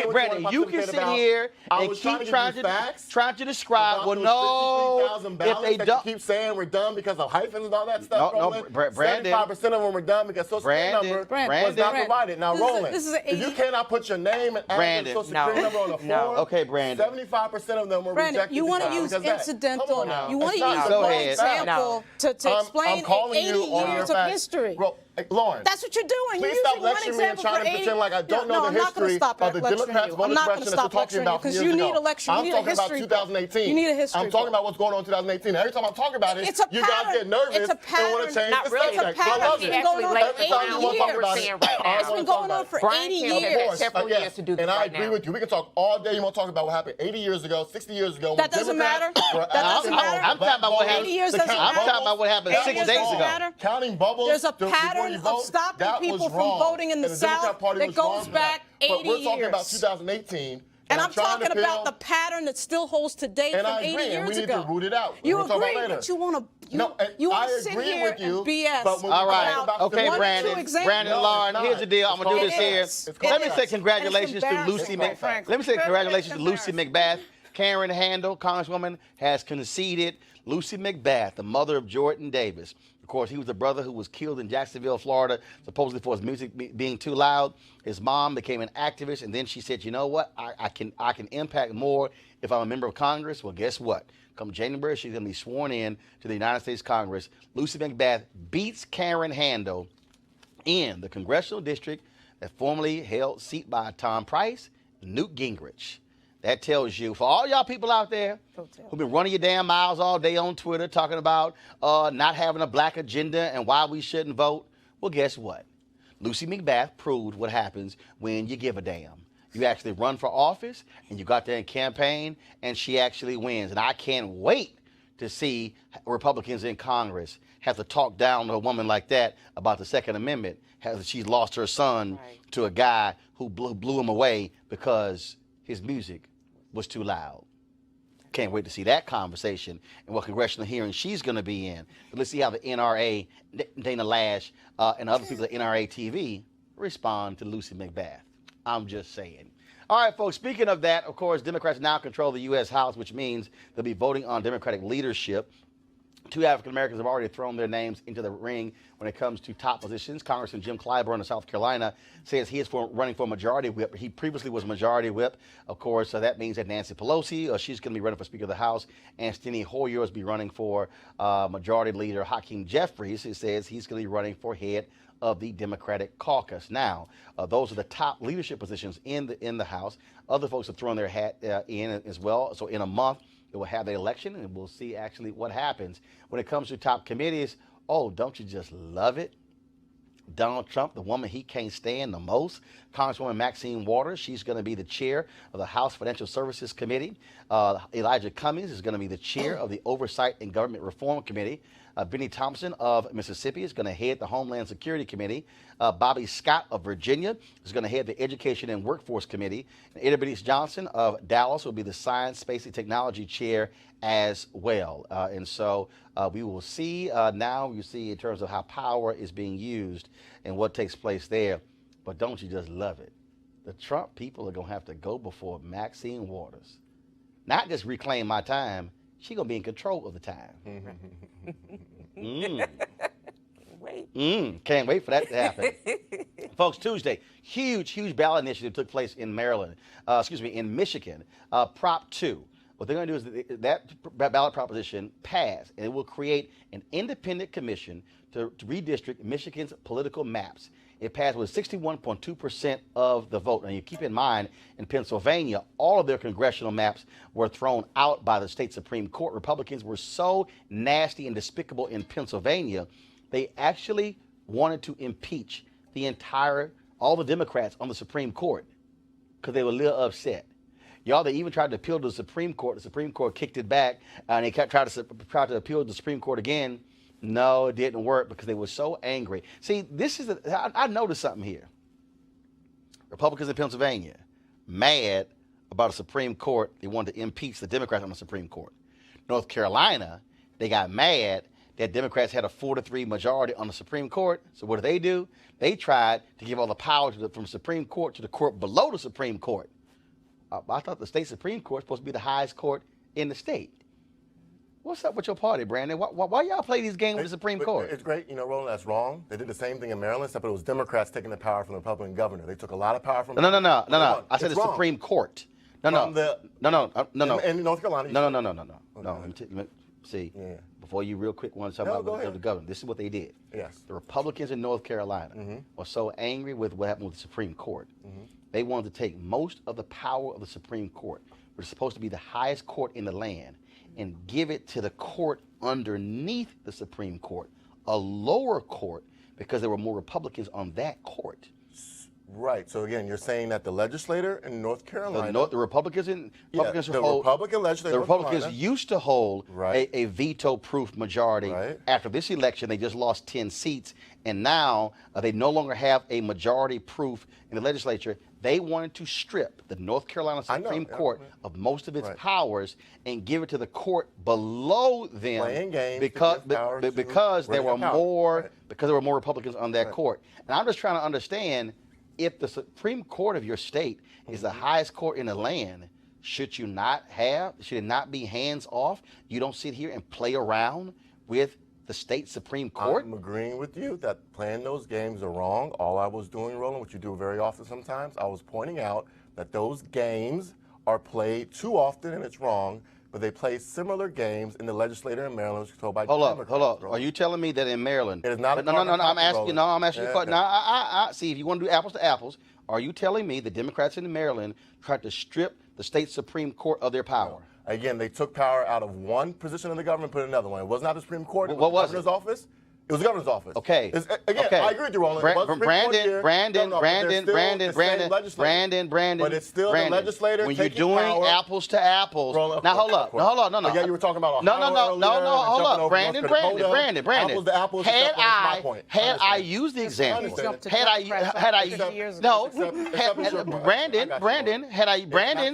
can sit here and keep trying to describe. Well, no, if they don't keep saying we're done because of hyphens and all that stuff. No, Brandon, 75% of them were done because Social Security number was not provided. Now, Roland, if you cannot put your name and address Social Security number on the form, okay, Brandon, 75% of them were rejected. You want to use incidental. You want to use Go one ahead. example to explain 80 years of history. Lauren, that's what you're doing. Please stop lecturing me and trying to pretend like I don't know the history of the Democrats' voter suppression that you're talking about from years ago. You need a lecture. I'm talking about 2018. You need a history. I'm talking about what's going on in 2018. Every time I'm talking about it, you guys get nervous and want to change the subject. I love it. Every time you want to talk about it, it's been going on for 80 years. And I agree with you. We can talk all day. You want to talk about what happened 80 years ago, 60 years ago. That doesn't matter. That doesn't matter. I'm talking about what happened. I'm talking about what happened 6 days ago. Counting bubbles. There's a pattern of stopping people from voting in the South that goes back 80 years. But we're talking about 2018. And I'm talking about the pattern that still holds today from 80 years ago. And I agree, and we need to root it out. You agree, but you want to sit here and BS. All right, okay, Brandon, Lauren, here's the deal. I'm going to do this here. Let me say congratulations to Lucy McBath. Karen Handel, Congresswoman, has conceded Lucy McBath, the mother of Jordan Davis. Of course, he was the brother who was killed in Jacksonville, Florida, supposedly for his music being too loud. His mom became an activist, and then she said, you know what, I can impact more if I'm a member of Congress. Well, guess what? Come January, she's going to be sworn in to the United States Congress. Lucy McBath beats Karen Handel in the congressional district that formerly held seat by Tom Price, Newt Gingrich. That tells you, for all y'all people out there who've been running your damn mouths all day on Twitter talking about not having a black agenda and why we shouldn't vote, well, guess what? Lucy McBath proved what happens when you give a damn. You actually run for office, and you got there and campaign, and she actually wins. And I can't wait to see Republicans in Congress have to talk down to a woman like that about the Second Amendment. She's lost her son to a guy who blew him away because his music was too loud. Can't wait to see that conversation and what congressional hearing she's going to be in. But let's see how the NRA, Dana Lash, and other people at NRA TV respond to Lucy McBath. I'm just saying. All right, folks, speaking of that, of course, Democrats now control the U.S. House, which means they'll be voting on Democratic leadership. 2 African Americans have already thrown their names into the ring when it comes to top positions. Congressman Jim Clyburn of South Carolina says he is running for majority whip. He previously was majority whip. Of course, so that means that Nancy Pelosi, she's going to be running for Speaker of the House, and Steny Hoyer will be running for Majority Leader Hakeem Jeffries. He says he's going to be running for head of the Democratic caucus. Now, those are the top leadership positions in the House. Other folks have thrown their hat in as well. So in a month, they will have the election, and we'll see actually what happens. When it comes to top committees, oh, don't you just love it? Donald Trump, the woman he can't stand the most, Congresswoman Maxine Waters, she's going to be the chair of the House Financial Services Committee. Elijah Cummings is going to be the chair of the Oversight and Government Reform Committee. Benny Thompson of Mississippi is going to head the Homeland Security Committee. Bobby Scott of Virginia is going to head the Education and Workforce Committee. And Ida Benitez Johnson of Dallas will be the Science, Space, and Technology Chair as well. And so we will see now, you see in terms of how power is being used and what takes place there. But don't you just love it? The Trump people are going to have to go before Maxine Waters. Not just reclaim my time. She's going to be in control of the time. Can't wait for that to happen. Folks, Tuesday, huge ballot initiative took place in in Michigan. Prop 2. What they're going to do is that ballot proposition passed, and it will create an independent commission to redistrict Michigan's political maps. It passed with 61.2% of the vote. Now, you keep in mind, in Pennsylvania, all of their congressional maps were thrown out by the state Supreme Court. Republicans were so nasty and despicable in Pennsylvania, they actually wanted to impeach all the Democrats on the Supreme Court because they were a little upset. Y'all, they even tried to appeal to the Supreme Court. The Supreme Court kicked it back, and they tried to appeal to the Supreme Court again. No, it didn't work because they were so angry. See, I noticed something here. Republicans in Pennsylvania, mad about a Supreme Court. They wanted to impeach the Democrats on the Supreme Court. North Carolina, they got mad that Democrats had a 4-3 majority on the Supreme Court. So what do? They tried to give all the power from the Supreme Court to the court below the Supreme Court. I thought the state Supreme Court was supposed to be the highest court in the state. What's up with your party, Brandon? Why y'all play these games with the Supreme Court? It's great. Roland, that's wrong. They did the same thing in Maryland, except it was Democrats taking the power from the Republican governor. They took a lot of power from... No. I said the Supreme Court. No. In North Carolina. No. See, before you real quick want to talk about the governor, this is what they did. Yes. The Republicans in North Carolina were so angry with what happened with the Supreme Court. They wanted to take most of the power of the Supreme Court, which is supposed to be the highest court in the land, and give it to the court underneath the Supreme Court, a lower court, because there were more Republicans on that court. Right. So again, you're saying that the legislator in North Carolina, the Republicans Republican legislature, the Republicans used to hold a veto-proof majority. Right. After this election, they just lost 10 seats, and now they no longer have a majority-proof in the legislature. They wanted to strip the North Carolina Supreme Court of most of its powers and give it to the court below them. Playing games because there were more Republicans on that court. And I'm just trying to understand, if the Supreme Court of your state is the highest court in the land, should you not have? Should it not be hands off? You don't sit here and play around with the state Supreme Court? I'm agreeing with you that playing those games are wrong. All I was doing, Roland, what you do very often sometimes, I was pointing out that those games are played too often and it's wrong, but they play similar games in the legislature in Maryland, which is controlled by Democrats. Hold up. Roland. Are you telling me that in Maryland? It is not a No, I'm asking you. No, I'm asking you. Yeah, okay. No, see, if you want to do apples to apples, are you telling me the Democrats in Maryland tried to strip the state Supreme Court of their power? Again, they took power out of one position in the government and put it in another one. It was not the Supreme Court. It was What the was governor's it? office. It was the governor's office. Okay. Again, I agree with you, Roland. It was the Supreme Court here. Brandon, but it's still the legislator when you're taking doing power. apples to apples. Roland, Now hold up. No. Yeah, you were talking about No, Ohio earlier and hold jumping up. over Brandon. Apples to apples. Had except when it's my point. I understand. used the example, understand. had I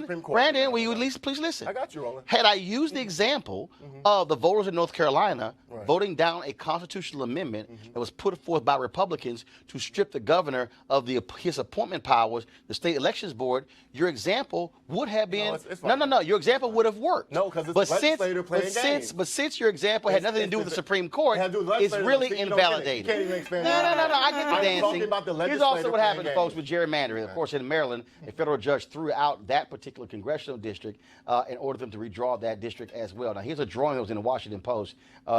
Supreme Court. Brandon, will you at least please listen? I got you, Roland. Had I used the example of the voters in North Carolina voting down a constitutional amendment that was put forth by Republicans to strip the governor of his appointment powers, the state elections board, your example would have been it's fine. no. Your example would have worked. No, because it's the legislator playing games. But since your example had nothing to do with the Supreme Court, It had to do with the it's legislature. really See, you don't get it. You invalidated. can't even expand No. that. I get the I'm dancing. talking about the Here's also legislator what happened, playing folks, games. with gerrymandering. Of course, in Maryland, a federal judge threw out that particular congressional district in order for them to redraw that district as well. Now, here's a drawing that was in the Washington Post.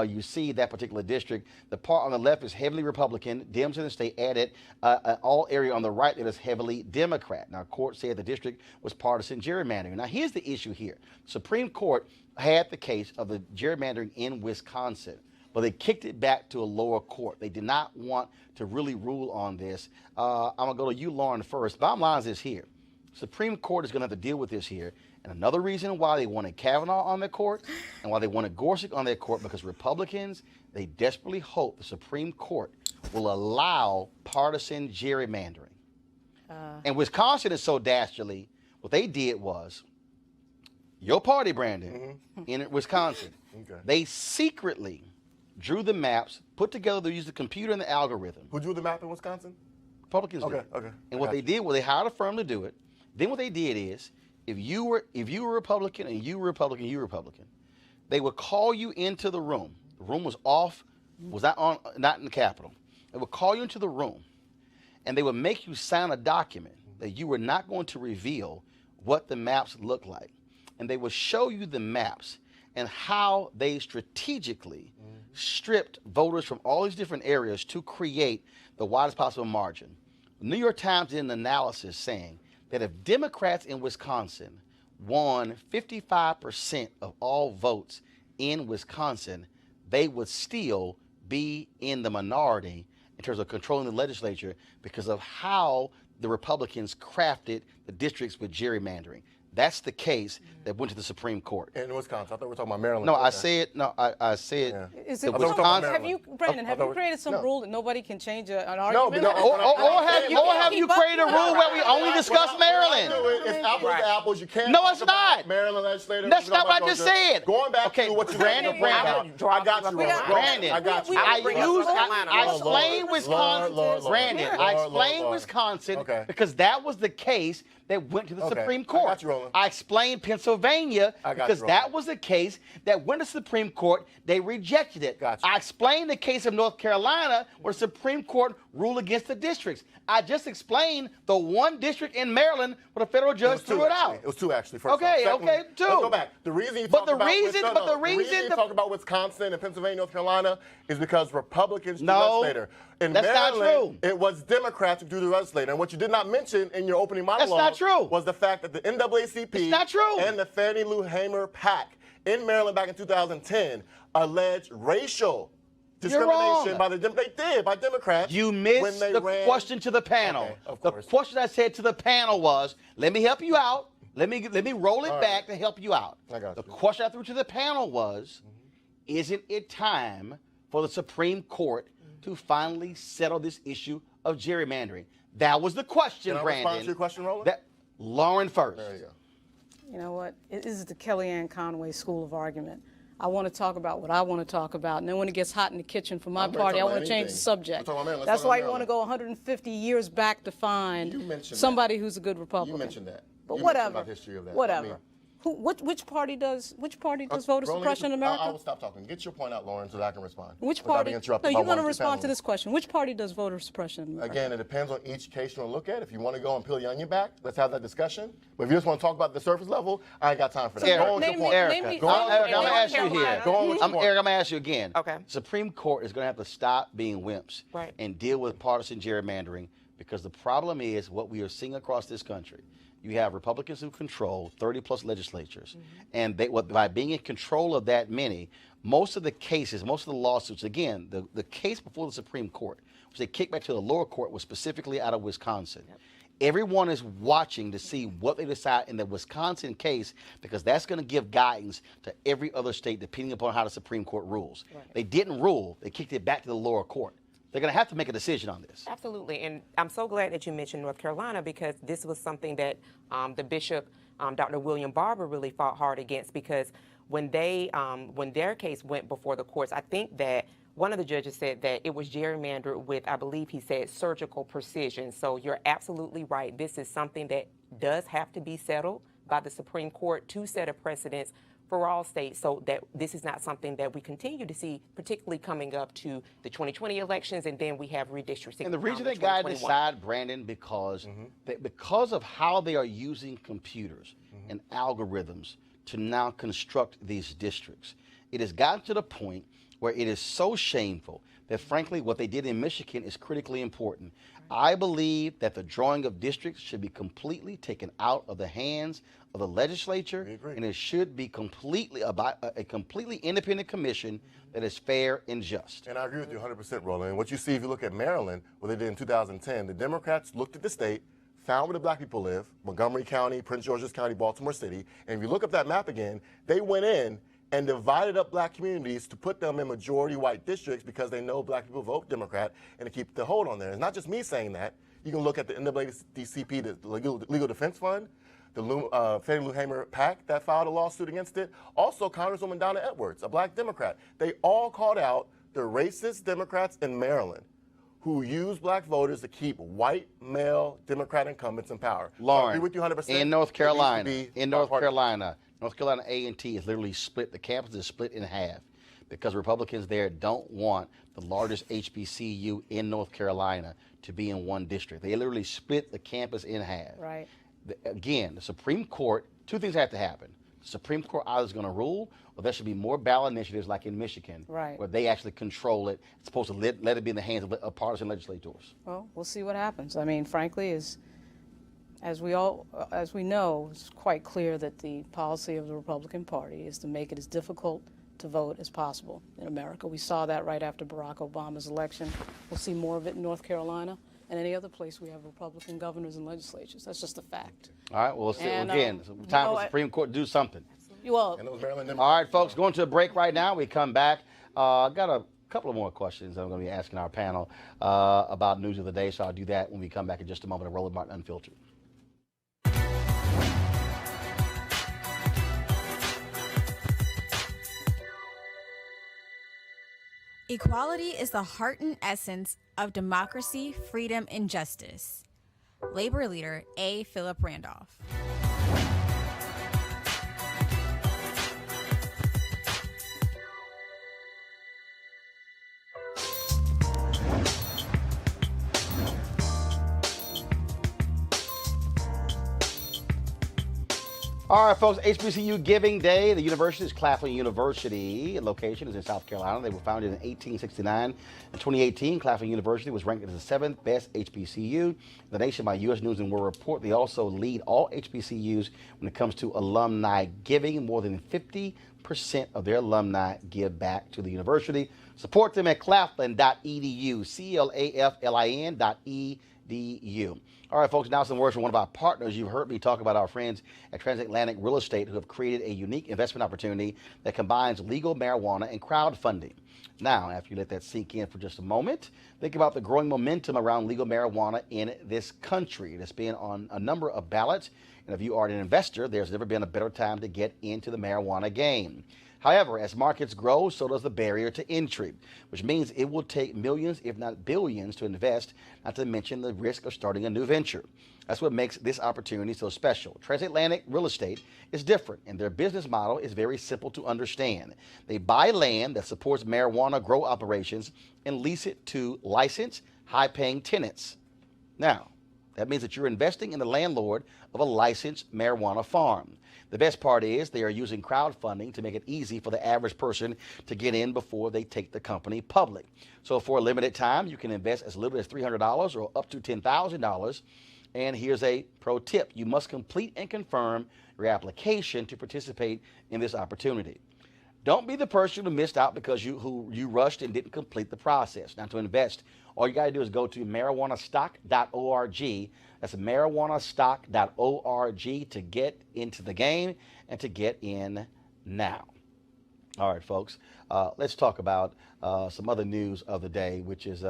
You see that particular district. The part on the left is heavily Republican. Dems in the state added an all area on the right that is heavily Democrat. Now, court said the district was partisan gerrymandering. Now, here's the issue here. Supreme Court had the case of the gerrymandering in Wisconsin, but they kicked it back to a lower court. They did not want to really rule on this. I'm going to go to you, Lauren, first. Bottom line is this here. Supreme Court is going to have to deal with this here. And another reason why they wanted Kavanaugh on their court and why they wanted Gorsuch on their court, because Republicans, they desperately hope the Supreme Court will allow partisan gerrymandering. And Wisconsin is so dastardly, what they did was, your party, Brandon, in Wisconsin, they secretly drew the maps, put together, they used the computer and the algorithm. Who drew the map in Wisconsin? Republicans Okay, did. okay. And what they did was they hired a firm to do it. Then what they did is, if you were Republican and you were Republican, they would call you into the room. The room was off, was not in the Capitol. They would call you into the room, and they would make you sign a document that you were not going to reveal what the maps look like. And they would show you the maps and how they strategically stripped voters from all these different areas to create the widest possible margin. The New York Times did an analysis saying that if Democrats in Wisconsin won 55% of all votes in Wisconsin, they would still be in the minority in terms of controlling the legislature because of how the Republicans crafted the districts with gerrymandering. That's the case that went to the Supreme Court. In Wisconsin. I thought we were talking about Maryland. No, I said. Is I it thought we were talking about have you, Maryland. Brandon? Have I you thought- created some no. rule that nobody can change an No, argument? but Or have you created a rule where we only discuss Maryland? It's apples to apples. You can't. No, talk it's about not. Maryland legislator. That's not what I just said. Going back Okay, to what you Brandon, I got you, Brandon, I got you. I explained Wisconsin. Brandon, I explained Wisconsin Okay. because that was the case that went to the Okay. Supreme I Court. got you, Roland. I explained Pennsylvania I got because you, Roland. that was the case that went to the Supreme Court. They rejected it. Got you. I explained the case of North Carolina where the Supreme Court ruled against the districts. I just explained the one district in Maryland where the federal judge threw it out. It was two, actually. First Okay, off. Secondly, okay, two. Let's go back. The reason you But talk the about reason- Wisconsin, but the the reason reason you the- talk about Wisconsin and Pennsylvania, North Carolina, is because Republicans do No, legislator. In that's not Maryland, true. it was Democrats who do the legislator. And what you did not mention in your opening monologue not true. was the fact that the NAACP It's not true. and the Fannie Lou Hamer PAC in Maryland back in 2010 alleged racial You're wrong. discrimination by Democrats. You when missed they the ran. question to the panel. Okay, of the course. question I said to the panel was, let me help you out. Let me roll it All back right. to help you out. I got the you. question I threw to the panel was, isn't it time for the Supreme Court to finally settle this issue of gerrymandering? That was the question, Can I Brandon. respond to your question, Roland? Lauren first. There you go. You know what? This is the Kellyanne Conway School of Argument. I want to talk about what I want to talk about, and then when it gets hot in the kitchen for my I'm ready to party, I talk want about to change the anything. subject. Let's talk about Maryland. That's Let's talk why about you want to go 150 years back to You find mentioned somebody who's a good You Republican. mentioned that. But You whatever. mentioned about the history of that. Whatever. I mean, Which party does voter Roland, suppression in America? I will stop talking. Get your point out, Lauren, so that I can respond. Which without party? being interrupted No, by you're going to one or two respond to panelists. this question. Which party does voter suppression in America? Again, it depends on each case you want to look at. If you want to go and peel the onion back, let's have that discussion. But if you just want to talk about the surface level, I ain't got time for that. So Go on to name your me- point. name me- Go on. Eric, I'm going to ask you Carolina. here. Go on with your point. Eric, I'm going to ask you again. Okay. Supreme Court is going to have to stop being wimps Right. and deal with partisan gerrymandering, because the problem is what we are seeing across this country. You have Republicans who control 30-plus legislatures, and by being in control of that many, most of the cases, most of the lawsuits, again, the case before the Supreme Court, which they kicked back to the lower court, was specifically out of Wisconsin. Everyone is watching to see what they decide in the Wisconsin case, because that's going to give guidance to every other state depending upon how the Supreme Court rules. Right. They didn't rule. They kicked it back to the lower court. They're going to have to make a decision on this. Absolutely, and I'm so glad that you mentioned North Carolina, because this was something that the bishop, Dr. William Barber, really fought hard against, because when their case went before the courts, I think that one of the judges said that it was gerrymandered with, I believe he said, surgical precision. So you're absolutely right. This is something that does have to be settled by the Supreme Court to set a precedence for all states, so that this is not something that we continue to see, particularly coming up to the 2020 elections, and then we have redistricting. And the reason in they got to 2021. decide, Brandon, because of how they are using computers and algorithms to now construct these districts, it has gotten to the point where it is so shameful that, frankly, what they did in Michigan is critically important. I believe that the drawing of districts should be completely taken out of the hands of the legislature, and it should be completely about a completely independent commission that is fair and just. And I agree with you 100%, Roland. And what you see if you look at Maryland, what they did in 2010, the Democrats looked at the state, found where the black people live, Montgomery County, Prince George's County, Baltimore City, and if you look up that map again, they went in and divided up black communities to put them in majority white districts, because they know black people vote Democrat, and to keep the hold on there. It's not just me saying that. You can look at the NAACP, the Legal Defense Fund, the Fannie Lou Hamer PAC that filed a lawsuit against it. Also, Congresswoman Donna Edwards, a black Democrat. They all called out the racist Democrats in Maryland who use black voters to keep white male Democrat incumbents in power. Lauren, so I agree with you 100%. in North Carolina, North Carolina A&T is literally split. The campus is split in half because Republicans there don't want the largest HBCU in North Carolina to be in one district. They literally split the campus in half. Right. Again, the Supreme Court, two things have to happen. The Supreme Court either is going to rule, or there should be more ballot initiatives like in Michigan, Right. where they actually control it. It's supposed to let it be in the hands of partisan legislators. Well, we'll see what happens. I mean, frankly, as we know, it's quite clear that the policy of the Republican Party is to make it as difficult to vote as possible in America. We saw that right after Barack Obama's election. We'll see more of it in North Carolina and any other place we have Republican governors and legislatures. That's just a fact. All right, well, And, again, time for the Supreme Court to do something. Well, And those Maryland All Democrats. right, folks, going to a break right now. We come back. Got a couple of more questions I'm going to be asking our panel about news of the day, so I'll do that when we come back in just a moment. Roland Martin Unfiltered. Equality is the heart and essence of democracy, freedom, and justice. Labor leader A. Philip Randolph. All right, folks, HBCU Giving Day. The university is Claflin University. Location is in South Carolina. They were founded in 1869. In 2018, Claflin University was ranked as the 7th best HBCU in the nation by U.S. News and World Report. They also lead all HBCUs when it comes to alumni giving. More than 50% of their alumni give back to the university. Support them at claflin.edu, claflin.edu. All right, folks, now some words from one of our partners. You've heard me talk about our friends at Transatlantic Real Estate, who have created a unique investment opportunity that combines legal marijuana and crowdfunding. Now, after you let that sink in for just a moment, think about the growing momentum around legal marijuana in this country. It's been on a number of ballots, and if you are an investor, there's never been a better time to get into the marijuana game. However, as markets grow, so does the barrier to entry, which means it will take millions, if not billions, to invest, not to mention the risk of starting a new venture. That's what makes this opportunity so special. Transatlantic Real Estate is different, and their business model is very simple to understand. They buy land that supports marijuana grow operations and lease it to licensed, high-paying tenants. Now, that means that you're investing in the landlord of a licensed marijuana farm. The best part is they are using crowdfunding to make it easy for the average person to get in before they take the company public. So for a limited time, you can invest as little as $300 or up to $10,000. And here's a pro tip. You must complete and confirm your application to participate in this opportunity. Don't be the person who missed out because you rushed and didn't complete the process. Now, to invest, all you got to do is go to marijuanastock.org. That's marijuanastock.org to get into the game and to get in now. All right, folks, let's talk about some other news of the day, which is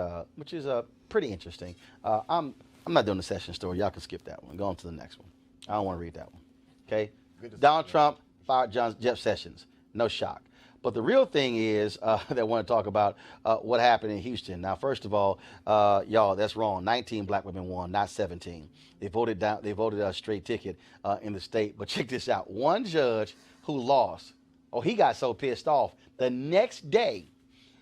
pretty interesting. I'm not doing the session story. Y'all can skip that one. Go on to the next one. I don't want to read that one. Okay? Donald Trump fired Jeff Sessions. No shock. But the real thing is that I want to talk about what happened in Houston. Now, first of all, y'all, that's wrong. 19 black women won, not 17. They voted a straight ticket in the state. But check this out. One judge who lost, he got so pissed off. The next day,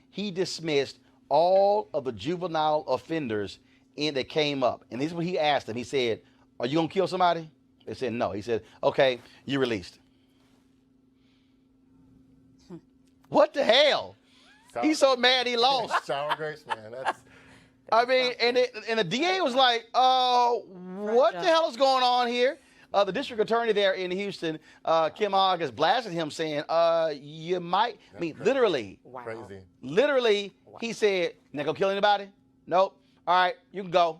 he dismissed all of the juvenile offenders that came up. And this is what he asked them. He said, "Are you going to kill somebody?" They said, "No." He said, "Okay, you're released." What the hell? He's so mad he lost. Sour grapes, man. I mean, and the DA was like, what the hell is going on here? The district attorney there in Houston, Kim Hogg, has blasted him saying, you might, literally. Wow. Crazy. Literally, he said, "Not gonna kill anybody? Nope. All right, you can go."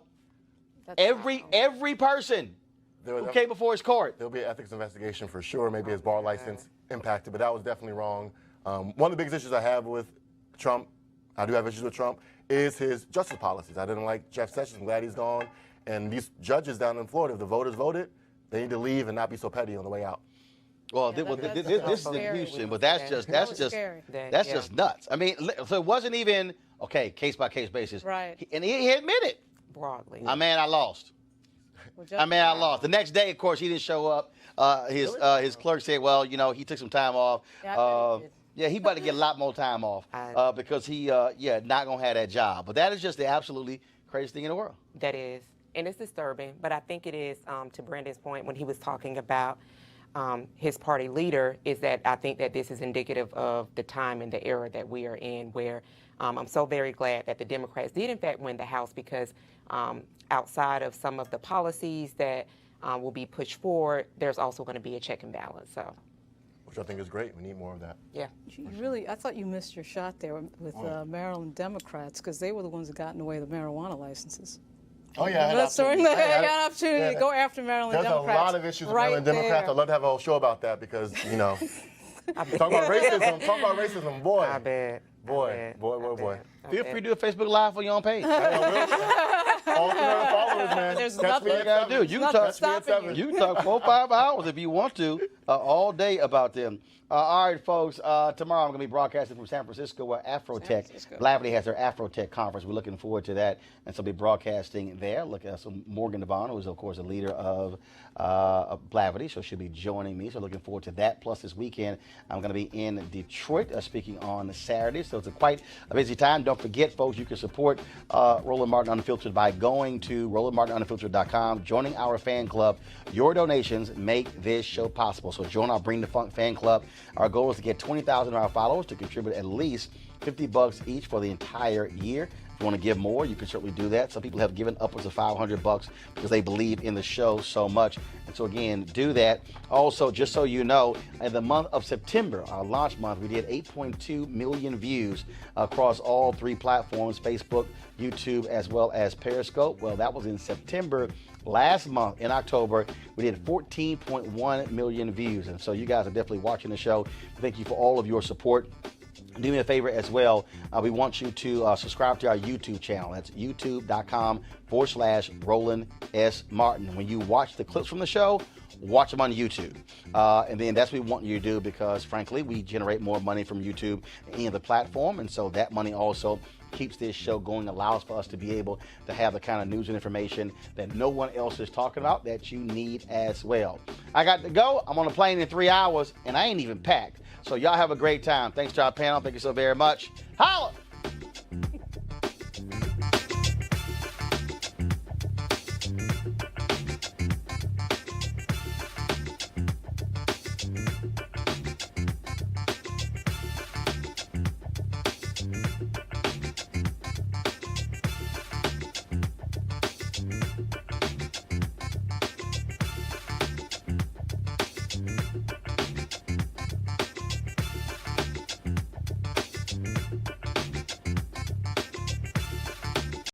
Every person who came before his court. There'll be an ethics investigation for sure. Maybe his bar license impacted, but that was definitely wrong. One of the biggest issues I have with Trump, I do have issues with Trump, is his justice policies. I didn't like Jeff Sessions. I'm glad he's gone. And these judges down in Florida, if the voters voted, they need to leave and not be so petty on the way out. Well, this is in Houston, but that's just nuts. I mean, so it wasn't even case by case basis. Right. And he admitted Broadly. I lost. I lost. The next day, of course, he didn't show up. His clerk said, "Well, he took some time off." Yeah, he about to get a lot more time off because he, not gonna have that job. But that is just the absolutely craziest thing in the world. That is, and it's disturbing. But I think it is, to Brandon's point when he was talking about his party leader, is that I think that this is indicative of the time and the era that we are in, where I'm so very glad that the Democrats did in fact win the House, because outside of some of the policies that will be pushed forward, there's also going to be a check and balance. So, which I think is great. We need more of that. Yeah. I thought you missed your shot there with Maryland Democrats, because they were the ones that got in the way of the marijuana licenses. Oh, yeah. That's the story. They got an opportunity to go after Maryland Democrats. There's a lot of issues with Maryland Democrats. I'd love to have a whole show about that because, talk about racism, boy. I bet. Boy. Feel free to do a Facebook Live on your own page. All 300 followers, man. There's Catch nothing me you at gotta 7. do. You can talk 4 or 5 hours if you want to, all day about them. All right, folks. Tomorrow I'm going to be broadcasting from San Francisco, where Afrotech, Blavity has their Afrotech conference. We're looking forward to that, and so I'll be broadcasting there. Look at Morgan Devon, who is of course the leader of Blavity, so she'll be joining me. So looking forward to that. Plus this weekend I'm going to be in Detroit speaking on Saturday, so it's quite a busy time. Don't forget, folks, you can support Roland Martin Unfiltered by going to RolandMartinUnfiltered.com, joining our fan club. Your donations make this show possible. So join our Bring the Funk fan club. Our goal is to get 20,000 of our followers to contribute at least $50 each for the entire year. If you want to give more, you can certainly do that. Some people have given upwards of $500 because they believe in the show so much. And so again, do that. Also, just so you know, in the month of September, our launch month, we did 8.2 million views across all 3 platforms, Facebook, YouTube, as well as Periscope. Well, that was in September. Last month, in October, we did 14.1 million views. And so you guys are definitely watching the show. Thank you for all of your support. do me a favor as well. We want you to subscribe to our YouTube channel. That's youtube.com/Roland S. Martin. When you watch the clips from the show, watch them on YouTube. And then that's what we want you to do because, frankly, we generate more money from YouTube than any other platform. And so that money also keeps this show going, allows for us to be able to have the kind of news and information that no one else is talking about that you need as well. I got to go. I'm on a plane in 3 hours, and I ain't even packed. So y'all have a great time. Thanks to our panel. Thank you so very much. Holla!